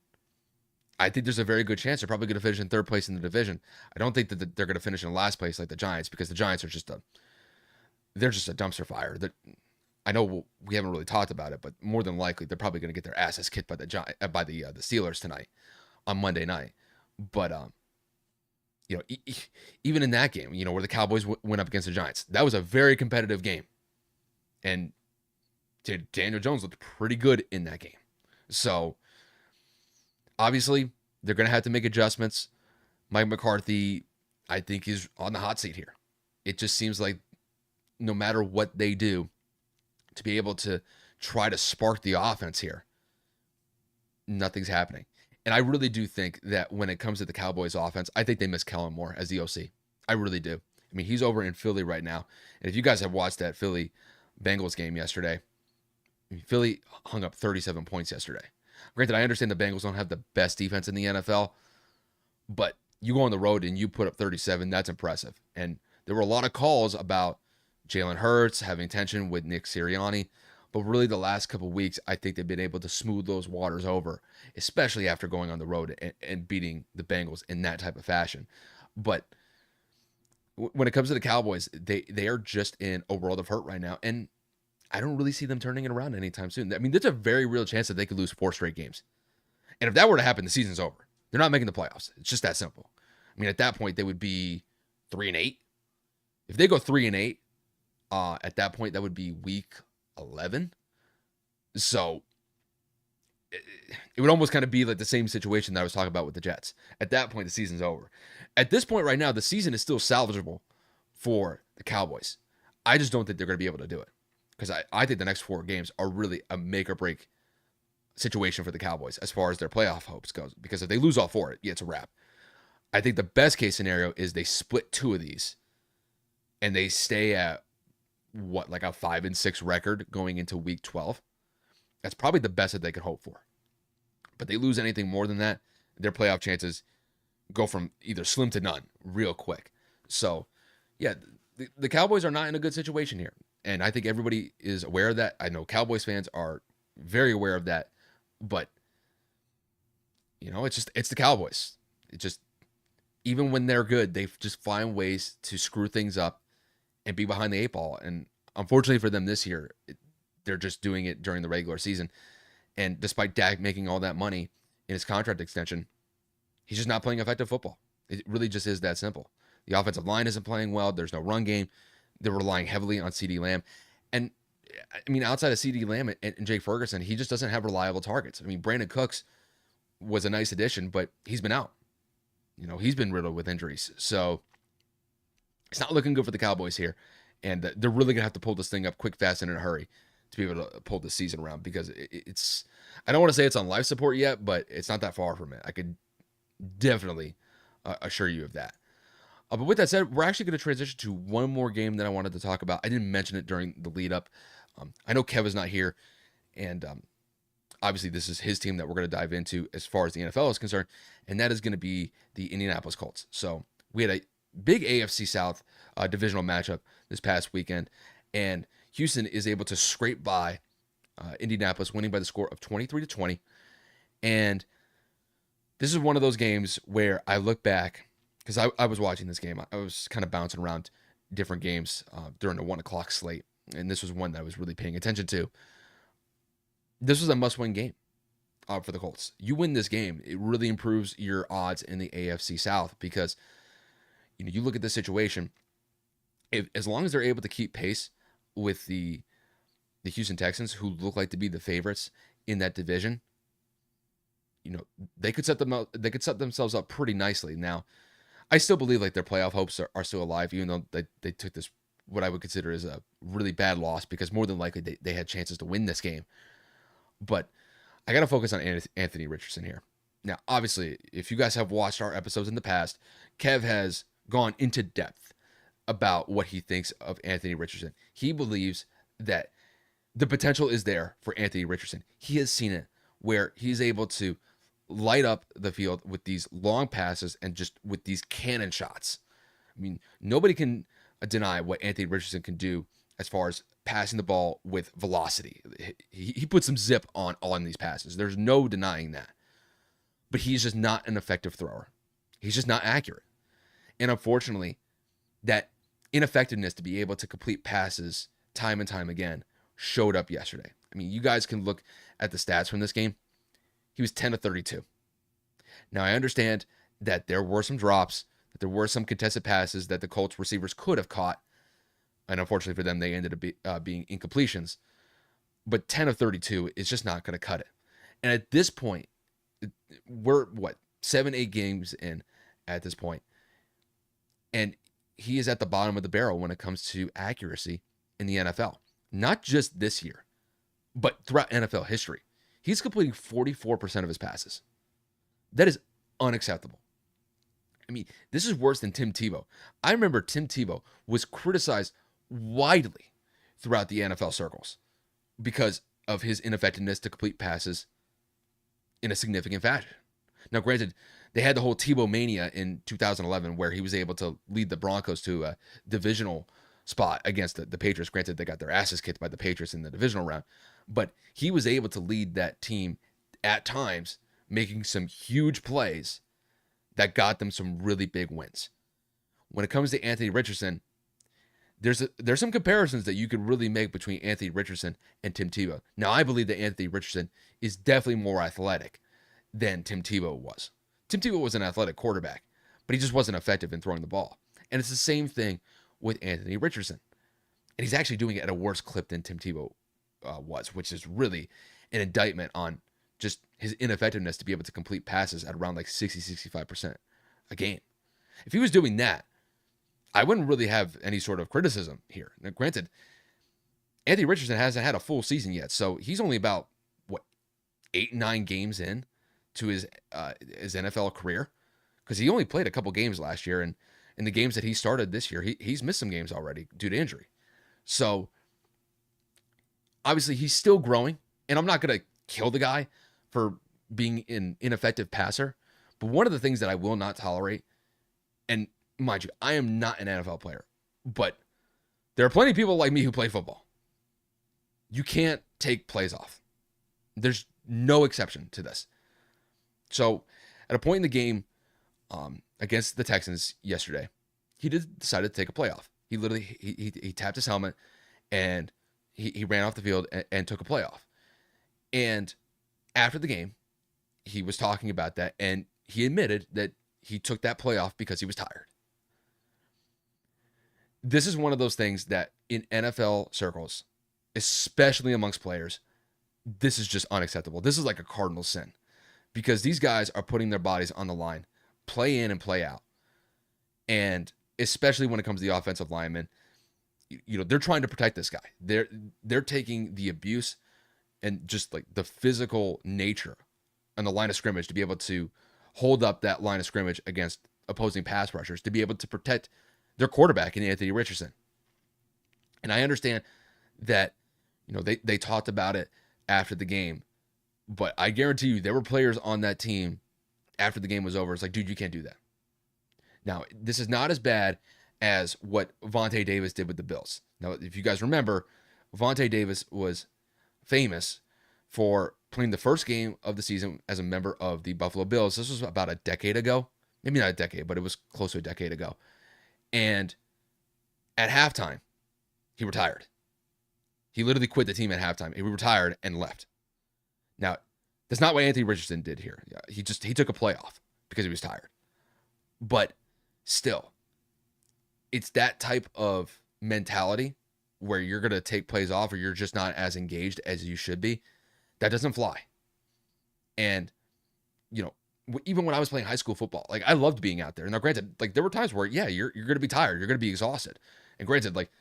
Speaker 1: I think there's a very good chance they're probably going to finish in 3rd place in the division. I don't think that they're going to finish in last place like the Giants, because the Giants are just a dumpster fire. That I know we haven't really talked about it, but more than likely they're probably going to get their asses kicked by the Steelers tonight on Monday night. But even in that game, where the Cowboys went up against the Giants, that was a very competitive game, and Daniel Jones looked pretty good in that game. So obviously they're going to have to make adjustments. Mike McCarthy, I think, is on the hot seat here. It just seems like no matter what they do to be able to try to spark the offense here, nothing's happening. And I really do think that when it comes to the Cowboys offense, I think they miss Kellen Moore as the OC. I really do. I mean, he's over in Philly right now. And if you guys have watched that Philly Bengals game yesterday. I mean, Philly hung up 37 points yesterday. Granted, I understand the Bengals don't have the best defense in the NFL, but you go on the road and you put up 37, that's impressive. And there were a lot of calls about Jalen Hurts having tension with Nick Sirianni. But really, the last couple of weeks, I think they've been able to smooth those waters over, especially after going on the road and beating the Bengals in that type of fashion. But when it comes to the Cowboys, they are just in a world of hurt right now. And I don't really see them turning it around anytime soon. I mean, there's a very real chance that they could lose 4 straight games. And if that were to happen, the season's over. They're not making the playoffs. It's just that simple. I mean, at that point, they would be 3-8. If they go 3-8, at that point, that would be week 11. So it would almost kind of be like the same situation that I was talking about with the Jets. At that point, the season's over. At this point right now, the season is still salvageable for the Cowboys. I just don't think they're going to be able to do it because I think the next 4 games are really a make or break situation for the Cowboys as far as their playoff hopes goes. Because if they lose all 4, yeah, it's a wrap. I think the best case scenario is they split 2 of these and they stay at like a 5-6 record going into week 12. That's probably the best that they could hope for. But they lose anything more than that, their playoff chances go from either slim to none real quick. So, yeah, the Cowboys are not in a good situation here. And I think everybody is aware of that. I know Cowboys fans are very aware of that. But, it's the Cowboys. It just, even when they're good, they just find ways to screw things up and be behind the 8 ball. And unfortunately for them this year, they're just doing it during the regular season. And despite Dak making all that money in his contract extension, he's just not playing effective football. It really just is that simple. The offensive line isn't playing well. There's no run game. They're relying heavily on CeeDee Lamb. And, I mean, outside of CeeDee Lamb and Jake Ferguson, he just doesn't have reliable targets. I mean, Brandon Cooks was a nice addition, but he's been out. He's been riddled with injuries. So it's not looking good for the Cowboys here. And they're really going to have to pull this thing up quick, fast, and in a hurry to be able to pull the season around because it's, I don't want to say it's on life support yet, but it's not that far from it. I could definitely assure you of that. But with that said, we're actually going to transition to one more game that I wanted to talk about. I didn't mention it during the lead up. I know Kev is not here, and obviously this is his team that we're going to dive into as far as the NFL is concerned, and that is going to be the Indianapolis Colts. So we had a big AFC South divisional matchup this past weekend, and Houston is able to scrape by Indianapolis, winning by the score of 23-20. And this is one of those games where I look back, because I was watching this game. I was kind of bouncing around different games during the 1 o'clock slate, and this was one that I was really paying attention to. This was a must-win game for the Colts. You win this game, it really improves your odds in the AFC South because you look at this situation. As long as they're able to keep pace with the Houston Texans, who look like to be the favorites in that division, they could set themselves up pretty nicely. Now, I still believe like their playoff hopes are still alive, even though they took this, what I would consider as a really bad loss, because more than likely they had chances to win this game. But I got to focus on Anthony Richardson here. Now, obviously, if you guys have watched our episodes in the past, Kev has gone into depth about what he thinks of Anthony Richardson. He believes that the potential is there for Anthony Richardson. He has seen it where he's able to light up the field with these long passes and just with these cannon shots. I mean, nobody can deny what Anthony Richardson can do as far as passing the ball with velocity. He puts some zip on these passes. There's no denying that. But he's just not an effective thrower. He's just not accurate. And unfortunately, that ineffectiveness to be able to complete passes time and time again showed up yesterday. I mean, you guys can look at the stats from this game. He was 10 of 32. Now, I understand that there were some drops, that there were some contested passes that the Colts receivers could have caught. And unfortunately for them, they ended up being incompletions. But 10 of 32 is just not going to cut it. And at this point, we're, 7, 8 games in at this point. And he is at the bottom of the barrel when it comes to accuracy in the NFL. Not just this year, but throughout NFL history. He's completing 44% of his passes. That is unacceptable. I mean, this is worse than Tim Tebow. I remember Tim Tebow was criticized widely throughout the NFL circles because of his ineffectiveness to complete passes in a significant fashion. Now, granted, they had the whole Tebow mania in 2011 where he was able to lead the Broncos to a divisional spot against the Patriots. Granted, they got their asses kicked by the Patriots in the divisional round, but he was able to lead that team at times, making some huge plays that got them some really big wins. When it comes to Anthony Richardson, there's some comparisons that you could really make between Anthony Richardson and Tim Tebow. Now, I believe that Anthony Richardson is definitely more athletic than Tim Tebow was. Tim Tebow was an athletic quarterback, but he just wasn't effective in throwing the ball. And it's the same thing with Anthony Richardson. And he's actually doing it at a worse clip than Tim Tebow was, which is really an indictment on just his ineffectiveness to be able to complete passes at around like 65% a game. If he was doing that, I wouldn't really have any sort of criticism here. Now, granted, Anthony Richardson hasn't had a full season yet, so he's only about, 8-9 games in to his NFL career, because he only played a couple games last year, and in the games that he started this year, he's missed some games already due to injury. So, obviously, he's still growing, and I'm not going to kill the guy for being an ineffective passer, but one of the things that I will not tolerate, and mind you, I am not an NFL player, but there are plenty of people like me who play football. You can't take plays off. There's no exception to this. So, at a point in the game against the Texans yesterday, he decided to take a play off. He literally he tapped his helmet and he ran off the field and took a play off. And after the game, he was talking about that, and he admitted that he took that play off because he was tired. This is one of those things that in NFL circles, especially amongst players, this is just unacceptable. This is like a cardinal sin, because these guys are putting their bodies on the line, play in and play out. And especially when it comes to the offensive linemen, they're trying to protect this guy. They're taking the abuse and just like the physical nature on the line of scrimmage to be able to hold up that line of scrimmage against opposing pass rushers, to be able to protect their quarterback in Anthony Richardson. And I understand that, they talked about it after the game, but I guarantee you there were players on that team after the game was over. It's like, dude, you can't do that. Now, this is not as bad as what Vontae Davis did with the Bills. Now, if you guys remember, Vontae Davis was famous for playing the first game of the season as a member of the Buffalo Bills. This was about a decade ago. Maybe not a decade, but it was close to a decade ago. And at halftime, he retired. He literally quit the team at halftime. He retired and left. Now, that's not what Anthony Richardson did here. He took a play off because he was tired. But still, it's that type of mentality where you're going to take plays off or you're just not as engaged as you should be. That doesn't fly. And, even when I was playing high school football, like, I loved being out there. Now, granted, like, there were times where, yeah, you're going to be tired. You're going to be exhausted. And granted, like,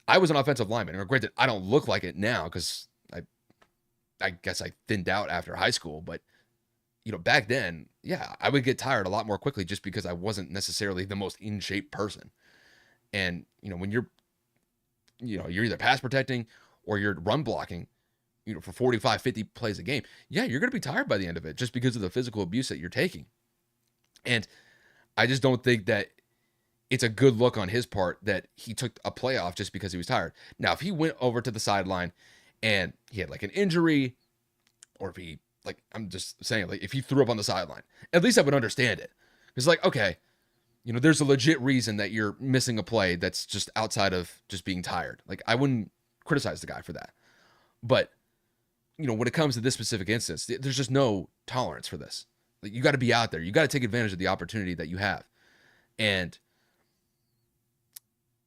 Speaker 1: I was an offensive lineman. And granted, I don't look like it now because I guess I thinned out after high school. But, back then, yeah, I would get tired a lot more quickly just because I wasn't necessarily the most in shape person. And, when you're either pass protecting or you're run blocking, for 45, 50 plays a game, yeah, you're going to be tired by the end of it just because of the physical abuse that you're taking. And I just don't think that it's a good look on his part that he took a playoff just because he was tired. Now, if he went over to the sideline and he had like an injury, or if he, like, I'm just saying, like, if he threw up on the sideline, at least I would understand it. It's like, okay, there's a legit reason that you're missing a play that's just outside of just being tired. Like, I wouldn't criticize the guy for that. But, when it comes to this specific instance, there's just no tolerance for this. Like, you got to be out there. You got to take advantage of the opportunity that you have. And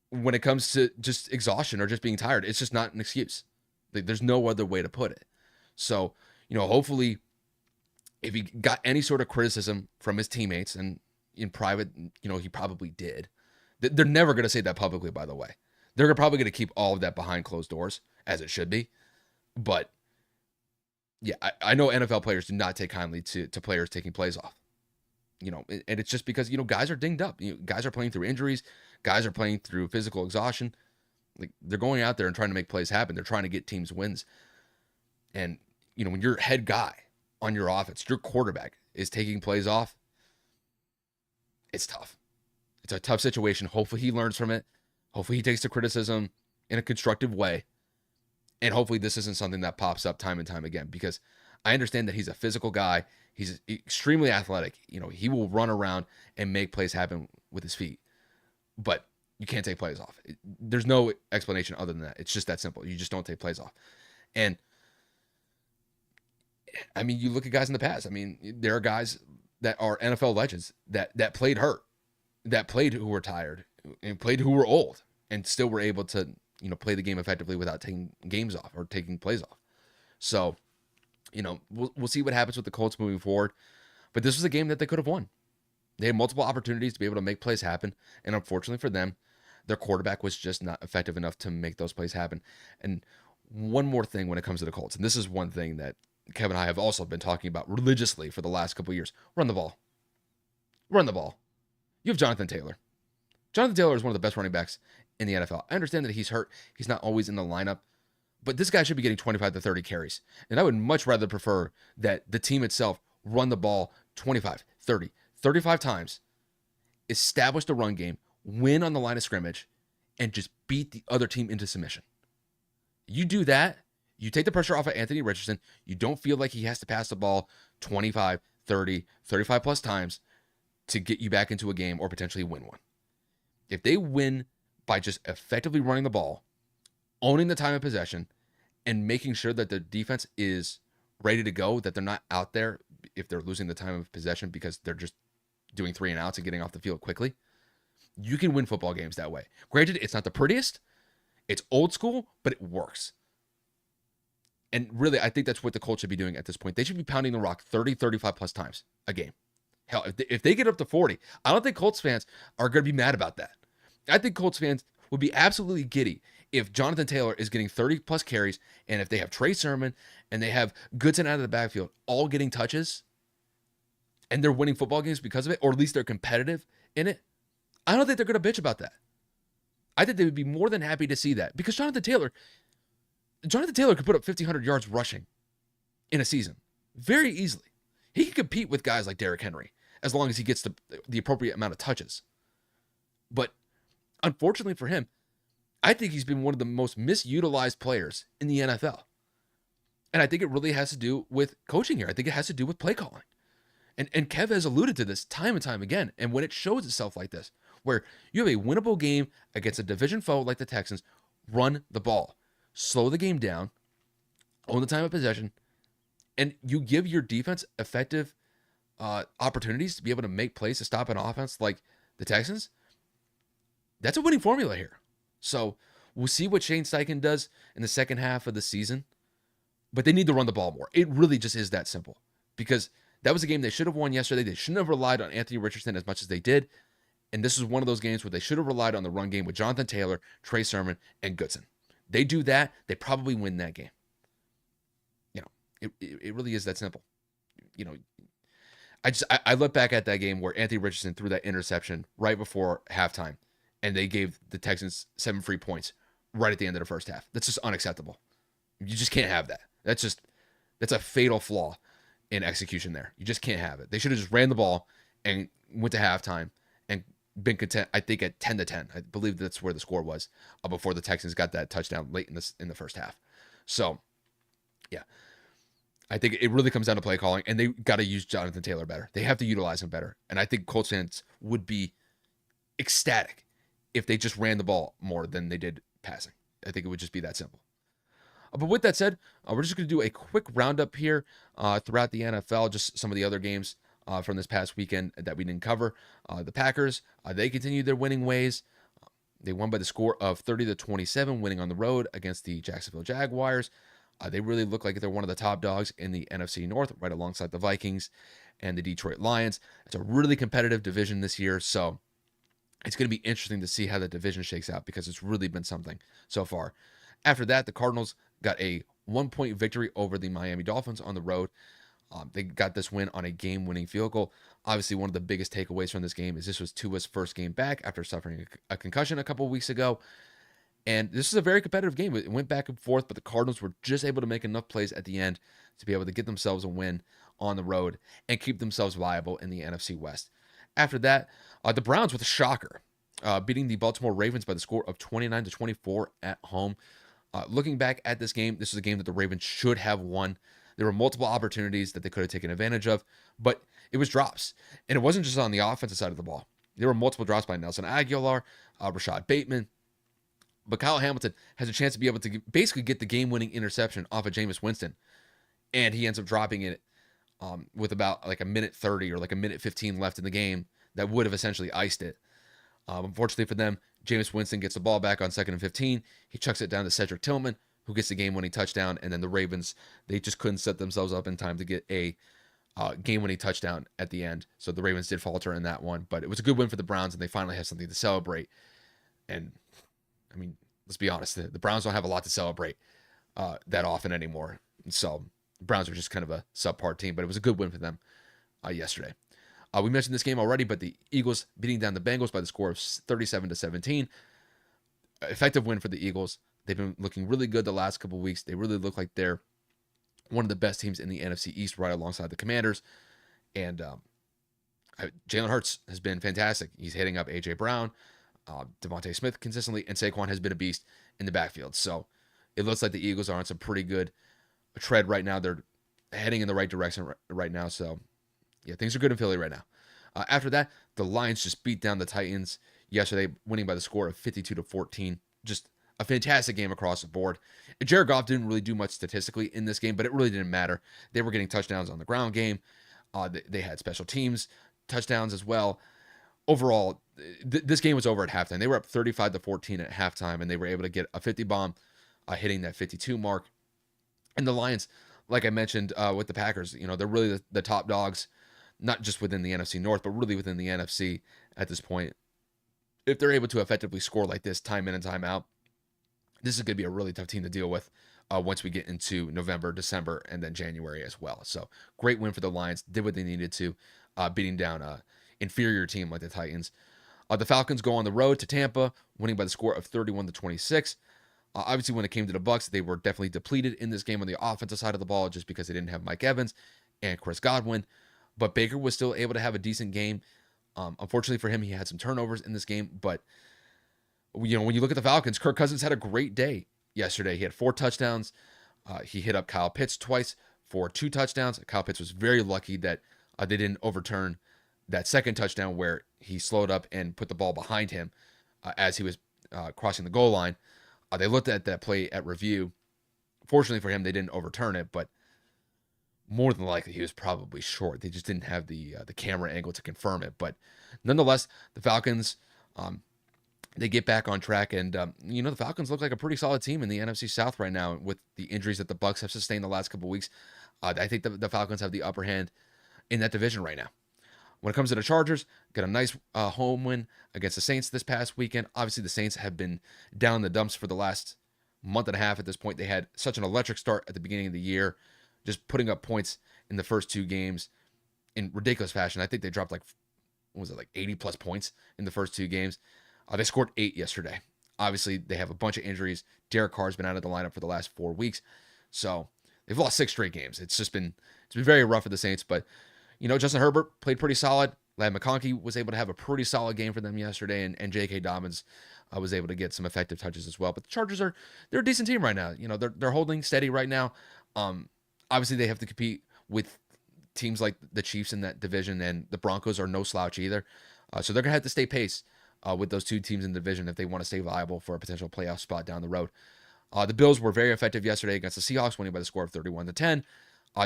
Speaker 1: when it comes to just exhaustion or just being tired, it's just not an excuse. Like, there's no other way to put it. So, hopefully, if he got any sort of criticism from his teammates, and in private, he probably did. They're never going to say that publicly, by the way. They're probably going to keep all of that behind closed doors, as it should be. But, yeah, I know NFL players do not take kindly to players taking plays off. And it's just because, guys are dinged up. Guys are playing through injuries. Guys are playing through physical exhaustion. Like they're going out there and trying to make plays happen. They're trying to get teams wins. And when your head guy on your offense, your quarterback is taking plays off, it's tough. It's a tough situation. Hopefully he learns from it. Hopefully he takes the criticism in a constructive way. And hopefully this isn't something that pops up time and time again, because I understand that he's a physical guy. He's extremely athletic. He will run around and make plays happen with his feet. But you can't take plays off. There's no explanation other than that. It's just that simple. You just don't take plays off. And I mean, you look at guys in the past. I mean, there are guys that are NFL legends that played hurt, that played who were tired, and played who were old, and still were able to play the game effectively without taking games off or taking plays off. So, we'll see what happens with the Colts moving forward. But this was a game that they could have won. They had multiple opportunities to be able to make plays happen, and unfortunately for them, their quarterback was just not effective enough to make those plays happen. And one more thing when it comes to the Colts, and this is one thing that Kevin and I have also been talking about religiously for the last couple of years: run the ball. Run the ball. You have Jonathan Taylor. Jonathan Taylor is one of the best running backs in the NFL. I understand that he's hurt. He's not always in the lineup. But this guy should be getting 25 to 30 carries. And I would much rather prefer that the team itself run the ball 25, 30, 35 times, establish the run game, win on the line of scrimmage, and just beat the other team into submission. You do that, you take the pressure off of Anthony Richardson. You don't feel like he has to pass the ball 25, 30, 35 plus times to get you back into a game or potentially win one. If they win by just effectively running the ball, owning the time of possession, and making sure that the defense is ready to go, that they're not out there if they're losing the time of possession because they're just doing 3 and outs and getting off the field quickly, you can win football games that way. Granted, it's not the prettiest. It's old school, but it works. And really, I think that's what the Colts should be doing at this point. They should be pounding the rock 30, 35 plus times a game. Hell, if they get up to 40, I don't think Colts fans are going to be mad about that. I think Colts fans would be absolutely giddy if Jonathan Taylor is getting 30 plus carries, and if they have Trey Sermon and they have Goodson out of the backfield all getting touches, and they're winning football games because of it, or at least they're competitive in it. I don't think they're going to bitch about that. I think they would be more than happy to see that, because Jonathan Taylor could put up 1,500 yards rushing in a season very easily. He can compete with guys like Derrick Henry as long as he gets the appropriate amount of touches. But unfortunately for him, I think he's been one of the most misutilized players in the NFL. And I think it really has to do with coaching here. I think it has to do with play calling. And Kev has alluded to this time and time again. And when it shows itself like this, where you have a winnable game against a division foe like the Texans, run the ball, slow the game down, own the time of possession, and you give your defense effective opportunities to be able to make plays to stop an offense like the Texans. That's a winning formula here. So we'll see what Shane Steichen does in the second half of the season, but they need to run the ball more. It really just is that simple, because that was a game they should have won yesterday. They shouldn't have relied on Anthony Richardson as much as they did. And this is one of those games where they should have relied on the run game with Jonathan Taylor, Trey Sermon, and Goodson. They do that, they probably win that game. It really is that simple. I look back at that game where Anthony Richardson threw that interception right before halftime, and they gave the Texans 7 free points right at the end of the first half. That's just unacceptable. You just can't have that. That's a fatal flaw in execution there. You just can't have it. They should have just ran the ball and went to halftime and been content, I think, at 10-10. I believe that's where the score was before the Texans got that touchdown late in the first half. So, yeah. I think it really comes down to play calling, and they got to use Jonathan Taylor better. They have to utilize him better. And I think Colts fans would be ecstatic if they just ran the ball more than they did passing. I think it would just be that simple. But with that said, we're just going to do a quick roundup here throughout the NFL, just some of the other games from this past weekend that we didn't cover. The Packers, they continued their winning ways. They won by the score of 30-27, winning on the road against the Jacksonville Jaguars. They really look like they're one of the top dogs in the NFC North, right alongside the Vikings and the Detroit Lions. It's a really competitive division this year, so it's going to be interesting to see how the division shakes out, because it's really been something so far. After that, the Cardinals got a 1-point victory over the Miami Dolphins on the road. They got this win on a game-winning field goal. Obviously, one of the biggest takeaways from this game is this was Tua's first game back after suffering a concussion a couple weeks ago. And this is a very competitive game. It went back and forth, but the Cardinals were just able to make enough plays at the end to be able to get themselves a win on the road and keep themselves viable in the NFC West. After that, the Browns with a shocker, beating the Baltimore Ravens by the score of 29-24 at home. Looking back at this game, this is a game that the Ravens should have won. There were multiple opportunities that they could have taken advantage of, but it was drops. And it wasn't just on the offensive side of the ball. There were multiple drops by Nelson Aguilar, Rashad Bateman. But Kyle Hamilton has a chance to be able to basically get the game-winning interception off of Jameis Winston. And he ends up dropping it with about like a minute 30 or like a minute 15 left in the game that would have essentially iced it. Unfortunately for them, Jameis Winston gets the ball back on 2nd and 15. He chucks it down to Cedric Tillman, who gets the game-winning touchdown. And then the Ravens, they just couldn't set themselves up in time to get a game-winning touchdown at the end. So the Ravens did falter in that one. But it was a good win for the Browns, and they finally have something to celebrate. And, I mean, let's be honest, the Browns don't have a lot to celebrate that often anymore. So the Browns are just kind of a subpar team, but it was a good win for them yesterday. We mentioned this game already, but the Eagles beating down the Bengals by the score of 37-17. Effective win for the Eagles. They've been looking really good the last couple of weeks. They really look like they're one of the best teams in the NFC East, right alongside the Commanders. And Jalen Hurts has been fantastic. He's hitting up A.J. Brown, Devontae Smith consistently, and Saquon has been a beast in the backfield. So it looks like the Eagles are on some pretty good tread right now. They're heading in the right direction right now. So yeah, things are good in Philly right now. After that, the Lions just beat down the Titans yesterday, winning by the score of 52-14. Just a fantastic game across the board. Jared Goff didn't really do much statistically in this game, but it really didn't matter. They were getting touchdowns on the ground game. They had special teams touchdowns as well. Overall, this game was over at halftime. They were up 35-14 at halftime, and they were able to get a 50 bomb, hitting that 52 mark. And the Lions, like I mentioned with the Packers, they're really the top dogs, not just within the NFC North, but really within the NFC at this point. If they're able to effectively score like this time in and time out, this is going to be a really tough team to deal with once we get into November, December, and then January as well. So great win for the Lions. Did what they needed to, beating down an inferior team like the Titans. The Falcons go on the road to Tampa, winning by the score of 31-26. Obviously, when it came to the Bucs, they were definitely depleted in this game on the offensive side of the ball just because they didn't have Mike Evans and Chris Godwin. But Baker was still able to have a decent game. Unfortunately for him, he had some turnovers in this game. But, when you look at the Falcons, Kirk Cousins had a great day yesterday. He had 4 touchdowns. He hit up Kyle Pitts twice for 2 touchdowns. Kyle Pitts was very lucky that they didn't overturn that second touchdown where he slowed up and put the ball behind him as he was crossing the goal line. They looked at that play at review. Fortunately for him, they didn't overturn it, but more than likely he was probably short. They just didn't have the camera angle to confirm it. But nonetheless, the Falcons, they get back on track, and the Falcons look like a pretty solid team in the NFC South right now with the injuries that the Bucs have sustained the last couple of weeks. I think the Falcons have the upper hand in that division right now. When it comes to the Chargers, got a nice home win against the Saints this past weekend. Obviously, the Saints have been down in the dumps for the last month and a half at this point. They had such an electric start at the beginning of the year, just putting up points in the first 2 games in ridiculous fashion. I think they dropped like 80-plus points in the first 2 games. They scored 8 yesterday. Obviously, they have a bunch of injuries. Derek Carr's been out of the lineup for the last 4 weeks. So they've lost 6 straight games. It's been very rough for the Saints, but Justin Herbert played pretty solid. Ladd McConkey was able to have a pretty solid game for them yesterday, and J.K. Dobbins was able to get some effective touches as well. But the Chargers they're a decent team right now. They're holding steady right now. Obviously, they have to compete with teams like the Chiefs in that division, and the Broncos are no slouch either. So they're going to have to stay pace with those 2 teams in the division if they want to stay viable for a potential playoff spot down the road. The Bills were very effective yesterday against the Seahawks, winning by the score of 31-10.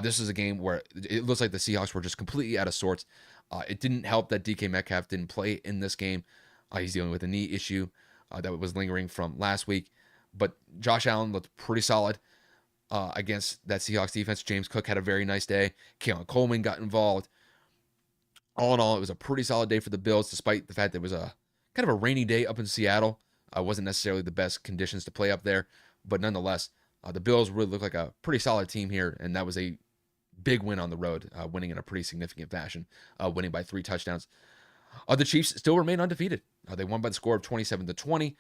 Speaker 1: This is a game where it looks like the Seahawks were just completely out of sorts. It didn't help that DK Metcalf didn't play in this game. He's dealing with a knee issue that was lingering from last week. But Josh Allen looked pretty solid against that Seahawks defense. James Cook had a very nice day. Keon Coleman got involved. All in all, it was a pretty solid day for the Bills, despite the fact that it was a kind of a rainy day up in Seattle. Wasn't necessarily the best conditions to play up there. But nonetheless, the Bills really look like a pretty solid team here, and that was a big win on the road, winning in a pretty significant fashion, winning by 3 touchdowns. The Chiefs still remain undefeated. They won by the score of 27-20.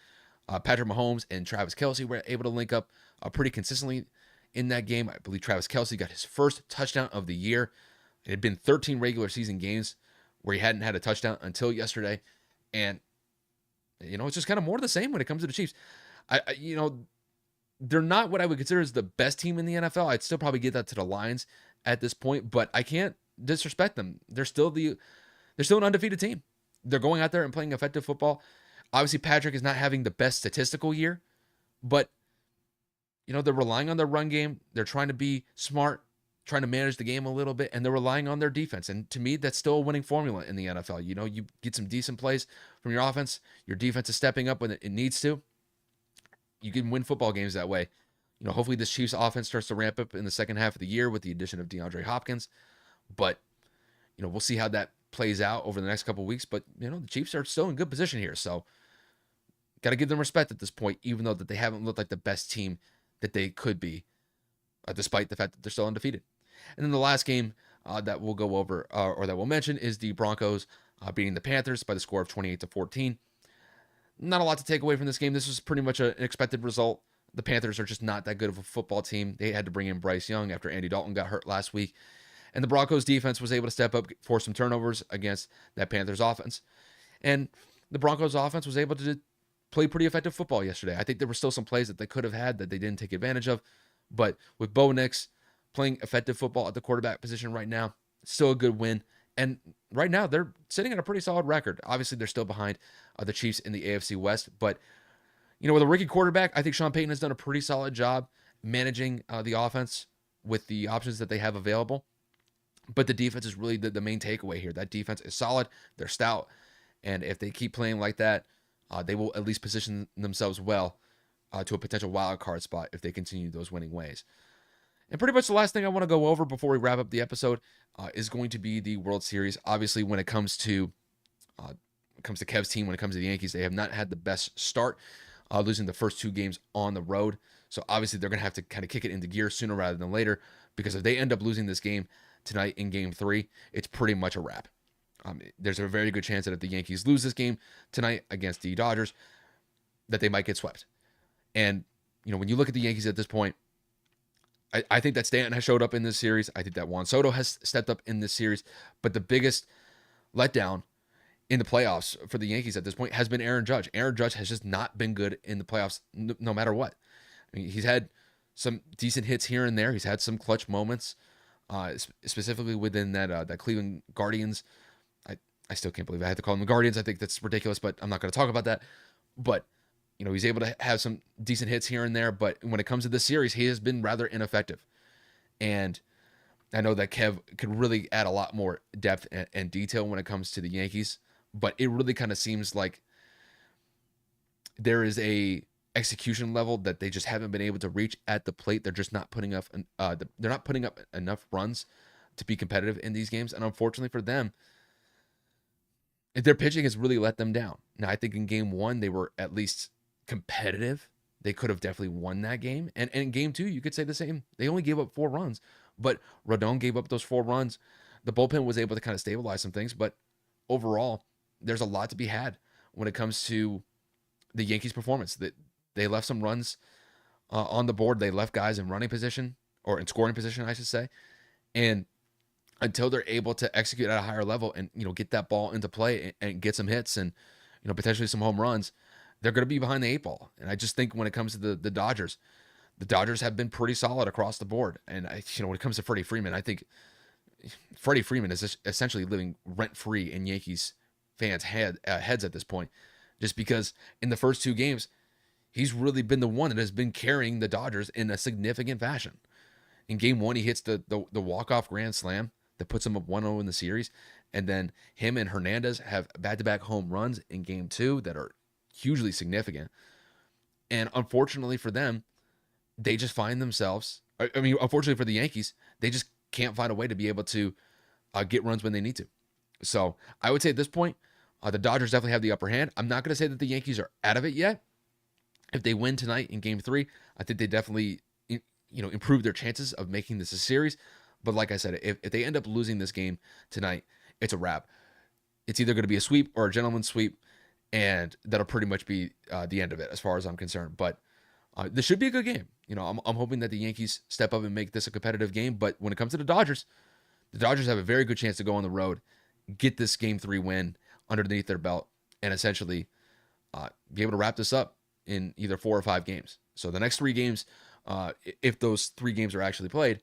Speaker 1: Patrick Mahomes and Travis Kelce were able to link up pretty consistently in that game. I believe Travis Kelce got his first touchdown of the year. It had been 13 regular season games where he hadn't had a touchdown until yesterday. And, it's just kind of more of the same when it comes to the Chiefs. They're not what I would consider as the best team in the NFL. I'd still probably give that to the Lions at this point, but I can't disrespect them. They're still an undefeated team. They're going out there and playing effective football. Obviously, Patrick is not having the best statistical year, but they're relying on their run game. They're trying to be smart, trying to manage the game a little bit, and they're relying on their defense. And to me, that's still a winning formula in the NFL. You get some decent plays from your offense. Your defense is stepping up when it needs to. You can win football games that way. Hopefully this Chiefs offense starts to ramp up in the second half of the year with the addition of DeAndre Hopkins. But, we'll see how that plays out over the next couple of weeks. But, the Chiefs are still in good position here. So, got to give them respect at this point, even though that they haven't looked like the best team that they could be, despite the fact that they're still undefeated. And then the last game that we'll go over, or that we'll mention, is the Broncos beating the Panthers by the score of 28-14. Not a lot to take away from this game. This was pretty much an expected result. The Panthers are just not that good of a football team. They had to bring in Bryce Young after Andy Dalton got hurt last week. And the Broncos defense was able to step up, force some turnovers against that Panthers offense. And the Broncos offense was able to play pretty effective football yesterday. I think there were still some plays that they could have had that they didn't take advantage of. But with Bo Nix playing effective football at the quarterback position right now, still a good win. And right now, they're sitting at a pretty solid record. Obviously, they're still behind the Chiefs in the AFC West. But, with a rookie quarterback, I think Sean Payton has done a pretty solid job managing the offense with the options that they have available. But the defense is really the main takeaway here. That defense is solid. They're stout. And if they keep playing like that, they will at least position themselves well to a potential wild card spot if they continue those winning ways. And pretty much the last thing I want to go over before we wrap up the episode is going to be the World Series. Obviously, when it comes to Kev's team, when it comes to the Yankees, they have not had the best start, losing the first two games on the road. So obviously, they're going to have to kind of kick it into gear sooner rather than later, because if they end up losing this game tonight in Game 3, it's pretty much a wrap. There's a very good chance that if the Yankees lose this game tonight against the Dodgers, that they might get swept. And, when you look at the Yankees at this point, I think that Stanton has showed up in this series. I think that Juan Soto has stepped up in this series. But the biggest letdown in the playoffs for the Yankees at this point has been Aaron Judge. Aaron Judge has just not been good in the playoffs no matter what. I mean, he's had some decent hits here and there. He's had some clutch moments, specifically within that Cleveland Guardians. I still can't believe I had to call them the Guardians. I think that's ridiculous, but I'm not going to talk about that. But he's able to have some decent hits here and there, but when it comes to this series, he has been rather ineffective. And I know that Kev could really add a lot more depth and detail when it comes to the Yankees, but it really kind of seems like there is a execution level that they just haven't been able to reach at the plate. They're just not putting up enough runs to be competitive in these games, and unfortunately for them, their pitching has really let them down. Now, I think in Game 1, they were at least competitive. They could have definitely won that game. And in Game 2, you could say the same. They only gave up 4 runs, but Rodon gave up those 4 runs. The bullpen was able to kind of stabilize some things, but overall, there's a lot to be had when it comes to the Yankees' performance. That they left some runs on the board. They left guys in running position, or in scoring position, I should say. And until they're able to execute at a higher level and get that ball into play and get some hits and potentially some home runs, they're going to be behind the 8 ball. And I just think when it comes to the Dodgers have been pretty solid across the board. And when it comes to Freddie Freeman, I think Freddie Freeman is essentially living rent free in Yankees fans' heads at this point, just because in the first 2 games he's really been the one that has been carrying the Dodgers in a significant fashion. In Game 1, he hits the walk-off grand slam that puts him up 1-0 in the series. And then him and Hernandez have back-to-back home runs in Game 2 that are hugely significant. And unfortunately for them, they just find themselves, unfortunately for the Yankees, they just can't find a way to be able to get runs when they need to. So I would say at this point, the Dodgers definitely have the upper hand. I'm not going to say that the Yankees are out of it yet. If they win tonight in Game 3, I think they definitely improve their chances of making this a series. But like I said, if they end up losing this game tonight, it's a wrap. It's either going to be a sweep or a gentleman's sweep. and that'll pretty much be the end of it as far as I'm concerned. But this should be a good game. I'm hoping that the Yankees step up and make this a competitive game. But when it comes to the Dodgers have a very good chance to go on the road, get this Game 3 win underneath their belt, and essentially be able to wrap this up in either 4 or 5 games. So the next 3 games, if those 3 games are actually played,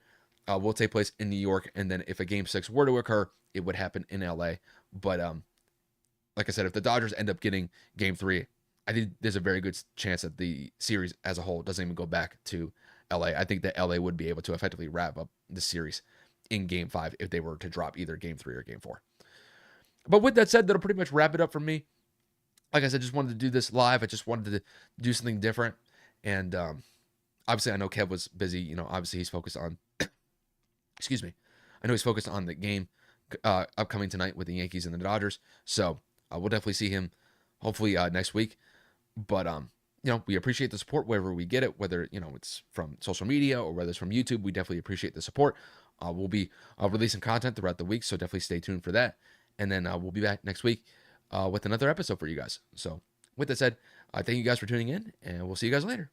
Speaker 1: will take place in New York. And then if a Game 6 were to occur, it would happen in LA. But like I said, if the Dodgers end up getting Game 3, I think there's a very good chance that the series as a whole doesn't even go back to LA. I think that LA would be able to effectively wrap up the series in Game 5 if they were to drop either Game 3 or Game 4. But with that said, that'll pretty much wrap it up for me. Like I said, just wanted to do this live. I just wanted to do something different. And obviously, I know Kev was busy. Obviously, he's focused on, excuse me. I know he's focused on the game upcoming tonight with the Yankees and the Dodgers. So we'll definitely see him hopefully next week. But we appreciate the support wherever we get it, whether it's from social media or whether it's from YouTube. We definitely appreciate the support. We'll be releasing content throughout the week, so definitely stay tuned for that. And then we'll be back next week with another episode for you guys. So with that said, thank you guys for tuning in, and we'll see you guys later.